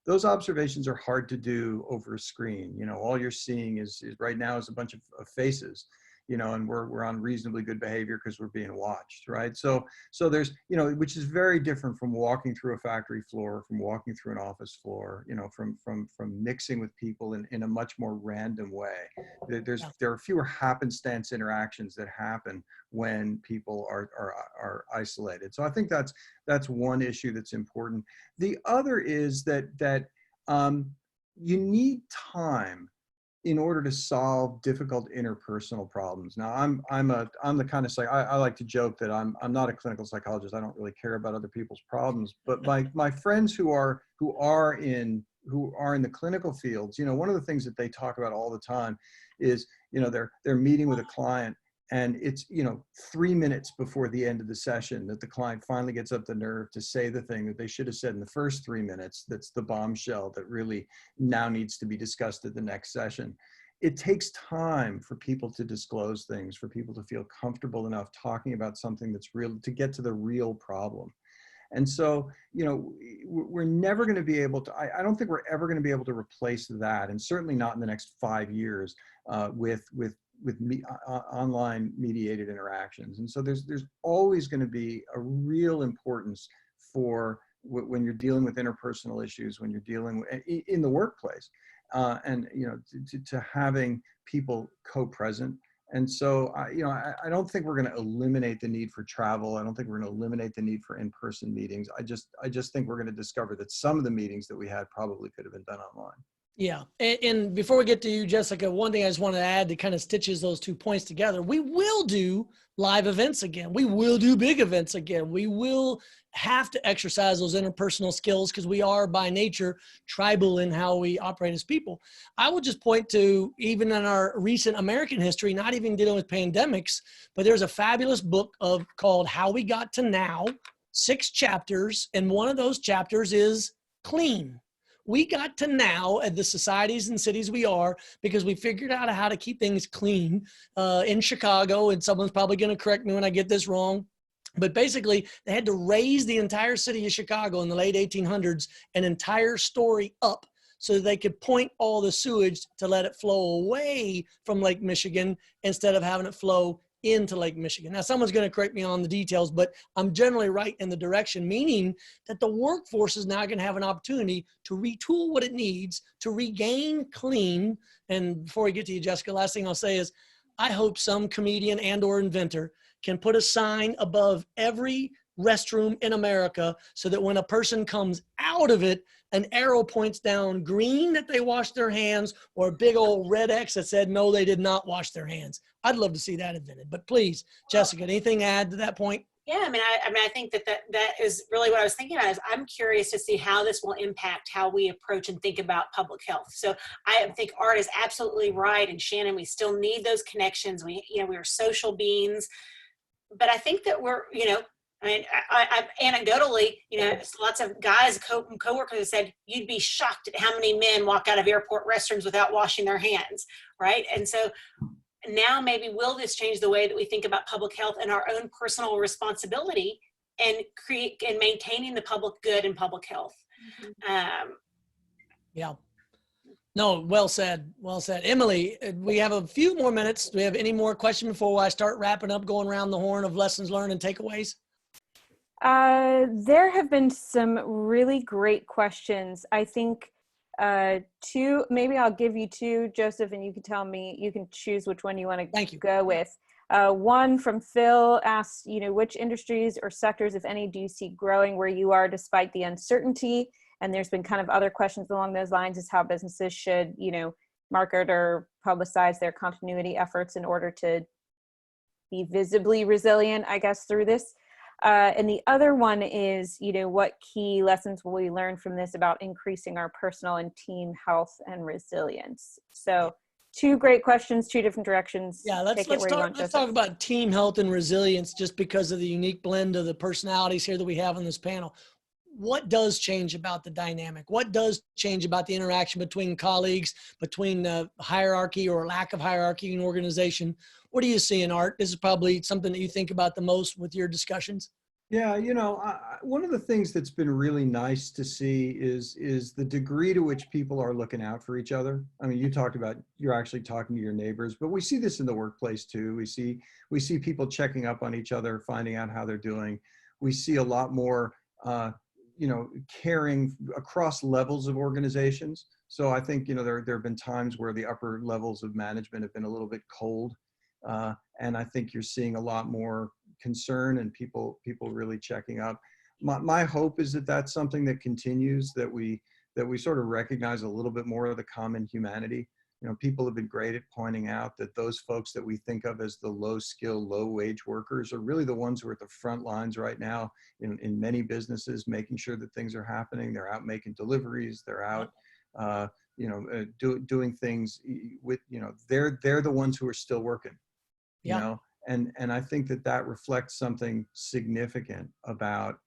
Those observations are hard to do over a screen. All you're seeing is right now is a bunch of faces. and we're on reasonably good behavior because we're being watched, right? So there's, which is very different from walking through a factory floor, from walking through an office floor, from mixing with people in a much more random way. There are fewer happenstance interactions that happen when people are isolated. So I think that's one issue that's important. The other is that you need time in order to solve difficult interpersonal problems. Now, I'm the kind of I like to joke that I'm not a clinical psychologist. I don't really care about other people's problems. But my friends who are in the clinical fields, one of the things that they talk about all the time is, they're meeting with a client, and it's 3 minutes before the end of the session that the client finally gets up the nerve to say the thing that they should have said in the first 3 minutes. That's the bombshell that really now needs to be discussed at the next session. It takes time for people to disclose things, for people to feel comfortable enough talking about something that's real, to get to the real problem. And so, we're never going to be able to, I don't think we're ever going to be able to replace that, and certainly not in the next 5 years, with online mediated interactions. And so there's always going to be a real importance for when you're dealing with interpersonal issues, when you're dealing with, in the workplace, and to having people co-present. And so I don't think we're going to eliminate the need for travel. I don't think we're going to eliminate the need for in-person meetings. I just think we're going to discover that some of the meetings that we had probably could have been done online. Yeah. And before we get to you, Jessica, one thing I just want to add that kind of stitches those 2 points together. We will do live events again. We will do big events again. We will have to exercise those interpersonal skills because we are by nature tribal in how we operate as people. I will just point to, even in our recent American history, not even dealing with pandemics, but there's a fabulous book called How We Got to Now, 6 chapters. And one of those chapters is clean. We got to now at the societies and cities we are because we figured out how to keep things clean in Chicago. And someone's probably going to correct me when I get this wrong. But basically, they had to raise the entire city of Chicago in the late 1800s, an entire story up, so that they could point all the sewage to let it flow away from Lake Michigan instead of having it flow into Lake Michigan. Now, someone's going to correct me on the details, but I'm generally right in the direction, meaning that the workforce is now going to have an opportunity to retool what it needs to regain clean. And before we get to you, Jessica, last thing I'll say is I hope some comedian and or inventor can put a sign above every restroom in America so that when a person comes out of it, an arrow points down green that they washed their hands, or a big old red X that said, no, they did not wash their hands. I'd love to see that invented. But please, Jessica, anything to add to that point? Yeah, I think that is really what I was thinking about. Is I'm curious to see how this will impact how we approach and think about public health. So I think Art is absolutely right, and Shannon, we still need those connections. We are social beings, but I think that we're I anecdotally, lots of guys, co-workers have said, you'd be shocked at how many men walk out of airport restrooms without washing their hands, right? And so now maybe will this change the way that we think about public health and our own personal responsibility and maintaining the public good and public health? Yeah. No, well said. Well said. Emily, we have a few more minutes. Do we have any more questions before I start wrapping up, going around the horn of lessons learned and takeaways? There have been some really great questions. I think two, maybe I'll give you two, Joseph, and you can tell me, you can choose which one you want to go with. One from Phil asks, which industries or sectors, if any, do you see growing where you are despite the uncertainty? And there's been kind of other questions along those lines, is how businesses should, market or publicize their continuity efforts in order to be visibly resilient, I guess, through this. And the other one is, what key lessons will we learn from this about increasing our personal and team health and resilience? So two great questions, two different directions. Yeah, let's talk about team health and resilience, just because of the unique blend of the personalities here that we have on this panel. What does change about the dynamic? What does change about the interaction between colleagues, between the hierarchy or lack of hierarchy in an organization? What do you see in Art? This is probably something that you think about the most with your discussions. Yeah, one of the things that's been really nice to see is the degree to which people are looking out for each other. I mean, you talked about you're actually talking to your neighbors, but we see this in the workplace too. We see people checking up on each other, finding out how they're doing. We see a lot more, caring across levels of organizations. So I think there have been times where the upper levels of management have been a little bit cold, and I think you're seeing a lot more concern and people really checking up. My hope is that that's something that continues, that we sort of recognize a little bit more of the common humanity. People have been great at pointing out that those folks that we think of as the low skill, low wage workers are really the ones who are at the front lines right now in many businesses, making sure that things are happening. They're out making deliveries. They're out, doing things with, they're the ones who are still working, And I think that reflects something significant about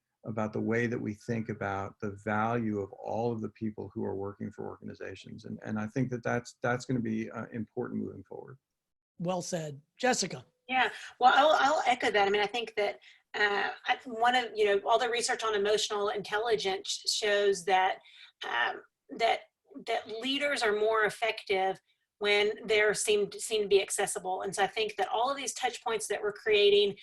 the way that we think about the value of all of the people who are working for organizations. And I think that's going to be important moving forward. Well said. Jessica. Yeah, well, I'll echo that. I mean, I think that one of, all the research on emotional intelligence shows that that leaders are more effective when they're seem to be accessible. And so I think that all of these touch points that we're creating,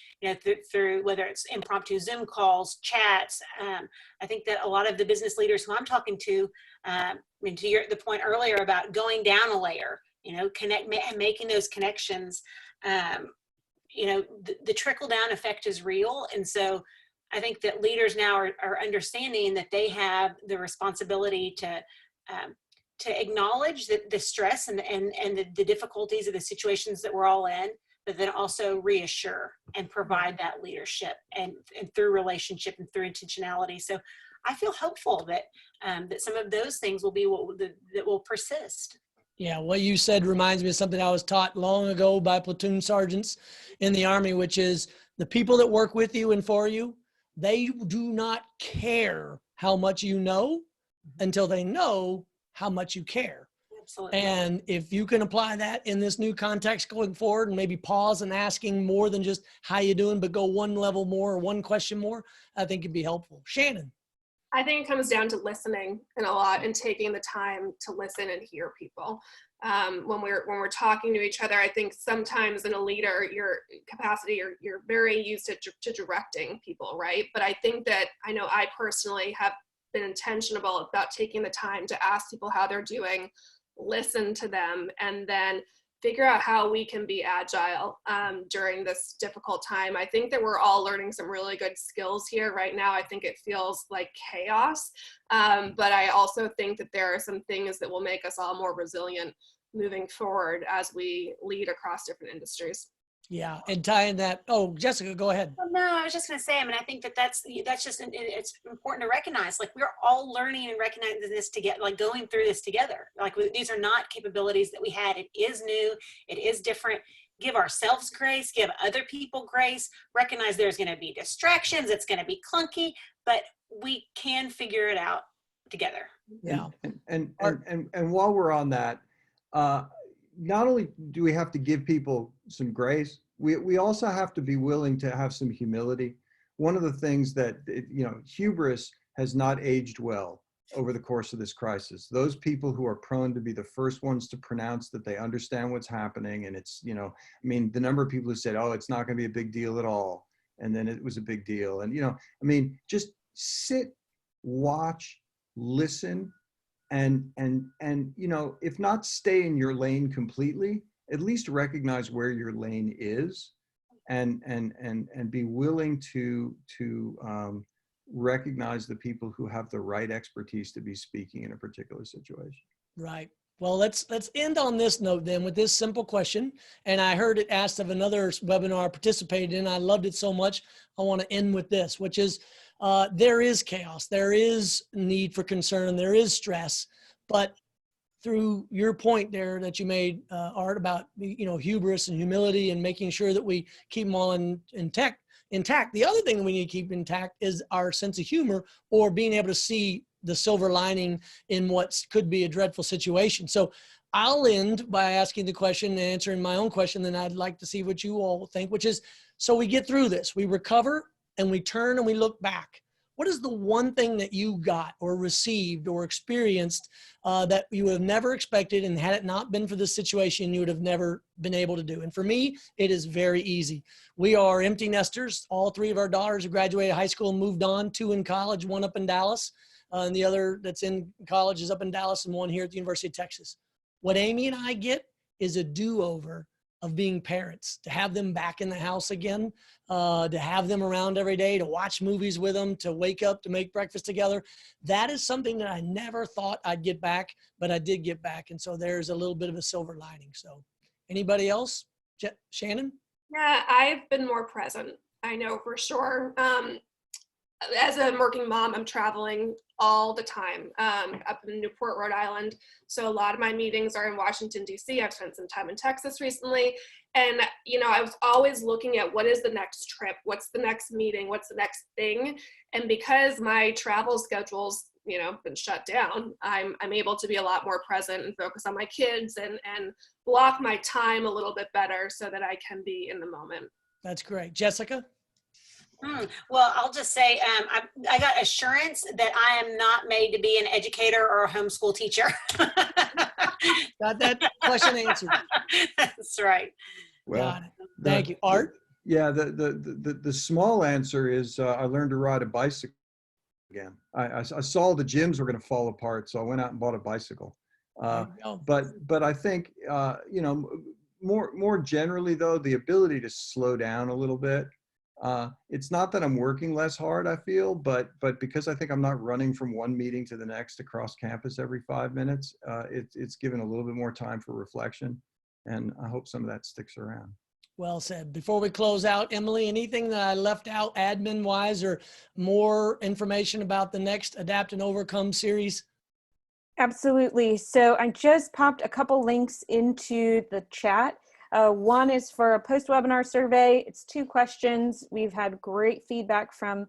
through whether it's impromptu Zoom calls, chats, I think that a lot of the business leaders who I'm talking to, to the point earlier about going down a layer, making those connections, the trickle down effect is real. And so I think that leaders now are understanding that they have the responsibility to acknowledge the stress and the difficulties of the situations that we're all in, but then also reassure and provide that leadership and through relationship and through intentionality. So I feel hopeful that that some of those things will be that will persist. Yeah, what you said reminds me of something I was taught long ago by platoon sergeants in the Army, which is the people that work with you and for you, they do not care how much you know until they know how much you care. Absolutely. And if you can apply that in this new context going forward and maybe pause and asking more than just how you doing, but go one level more or one question more, I think it'd be helpful. Shannon. I think it comes down to listening and a lot and taking the time to listen and hear people. When we're talking to each other, I think sometimes in a leader, your capacity, you're very used to directing people, right? But I think that I personally have been intentional about taking the time to ask people how they're doing, listen to them, and then figure out how we can be agile during this difficult time. I think that we're all learning some really good skills here. Right now, I think it feels like chaos, but I also think that there are some things that will make us all more resilient moving forward as we lead across different industries. Yeah, and tying that, Jessica, go ahead. Well, no, I was just going to say, I think that's just, it's important to recognize, like, we're all learning and recognizing this together, like going through this together. Like, these are not capabilities that we had. It is new. It is different. Give ourselves grace, give other people grace, recognize there's going to be distractions. It's going to be clunky, but we can figure it out together. Yeah. And while we're on that, not only do we have to give people some grace, we also have to be willing to have some humility. One of the things that, hubris has not aged well over the course of this crisis. Those people who are prone to be the first ones to pronounce that they understand what's happening. And it's, the number of people who said, oh, it's not going to be a big deal at all. And then it was a big deal. And, just sit, watch, listen, and if not stay in your lane completely, at least recognize where your lane is, and be willing to recognize the people who have the right expertise to be speaking in a particular situation. Right. Well, let's end on this note then with this simple question. And I heard it asked of another webinar I participated in. I loved it so much. I want to end with this, which is there is chaos. There is need for concern. There is stress. But through your point there that you made, Art, about, hubris and humility and making sure that we keep them all intact. The other thing that we need to keep intact is our sense of humor, or being able to see the silver lining in what could be a dreadful situation. So I'll end by asking the question and answering my own question. Then I'd like to see what you all think, which is, so we get through this, we recover, and we turn and we look back, what is the one thing that you got or received or experienced that you would have never expected, and had it not been for this situation, you would have never been able to do? And for me, it is very easy. We are empty nesters. All three of our daughters have graduated high school and moved on, 2 in college, 1 up in Dallas, and the other that's in college is up in Dallas, and 1 here at the University of Texas. What Amy and I get is a do-over of being parents, to have them back in the house again, to have them around every day, to watch movies with them, to wake up, to make breakfast together. That is something that I never thought I'd get back, but I did get back. And so there's a little bit of a silver lining. So anybody else? Shannon? Yeah, I've been more present. I know for sure. As a working mom, I'm traveling all the time up in Newport, Rhode Island. So a lot of my meetings are in Washington, D.C. I've spent some time in Texas recently. And, you know, I was always looking at what is the next trip? What's the next meeting? What's the next thing? And because my travel schedule's, you know, been shut down, I'm able to be a lot more present and focus on my kids and block my time a little bit better so that I can be in the moment. That's great. Jessica? Well, I'll just say I got assurance that I am not made to be an educator or a homeschool teacher. Got that question answered. That's right. Well, Got it. Thank you. Art? Yeah, the small answer is I learned to ride a bicycle again. I saw the gyms were going to fall apart, so I went out and bought a bicycle. But I think you know, more generally though, the ability to slow down a little bit. It's not that I'm working less hard, I feel, but because I think I'm not running from one meeting to the next across campus every 5 minutes, it's given a little bit more time for reflection, and I hope some of that sticks around. Well said. Before we close out, Emily, anything that I left out admin-wise, or more information about the next Adapt and Overcome series? Absolutely. So I just popped a couple links into the chat. One is for a post-webinar survey. It's 2 questions. We've had great feedback from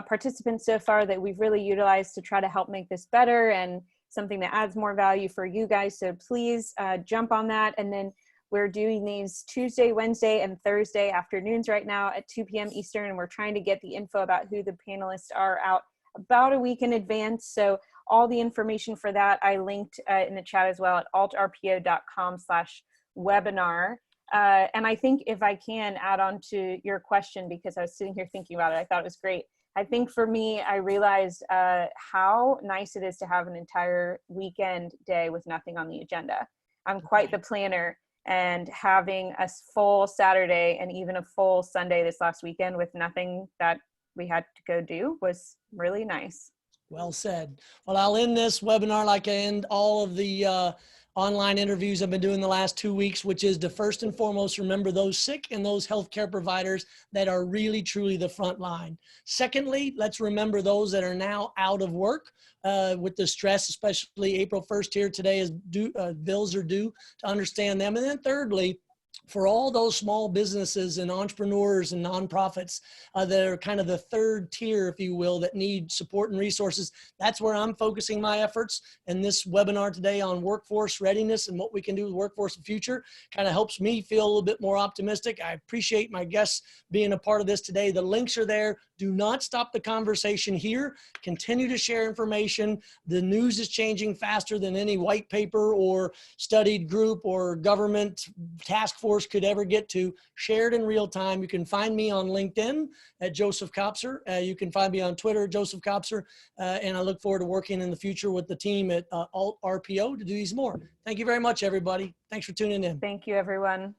participants so far that we've really utilized to try to help make this better and something that adds more value for you guys. So please jump on that. And then we're doing these Tuesday, Wednesday, and Thursday afternoons right now at 2 p.m. Eastern. And we're trying to get the info about who the panelists are out about a week in advance. So all the information for that I linked in the chat as well at altrpo.com/webinar. And I think if I can add on to your question, because I was sitting here thinking about it, I thought it was great. I think for me, I realized how nice it is to have an entire weekend day with nothing on the agenda. I'm quite the planner, and having a full Saturday and even a full Sunday this last weekend with nothing that we had to go do was really nice. Well said. Well, I'll end this webinar like I end all of the online interviews I've been doing the last 2 weeks, which is to first and foremost remember those sick and those healthcare providers that are really truly the front line. Secondly, let's remember those that are now out of work with the stress, especially April 1st here today is due, bills are due, to understand them. And then thirdly, for all those small businesses and entrepreneurs and nonprofits that are kind of the third tier, if you will, that need support and resources, that's where I'm focusing my efforts. And this webinar today on workforce readiness and what we can do with workforce of future kind of helps me feel a little bit more optimistic. I appreciate my guests being a part of this today. The links are there. Do not stop the conversation here. Continue to share information. The news is changing faster than any white paper or studied group or government task force could ever get to. Share it in real time. You can find me on LinkedIn at Joseph Kopser. You can find me on Twitter, Joseph Kopser. And I look forward to working in the future with the team at Alt RPO to do these more. Thank you very much, everybody. Thanks for tuning in. Thank you, everyone.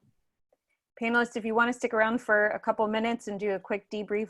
Panelists, if you want to stick around for a couple minutes and do a quick debrief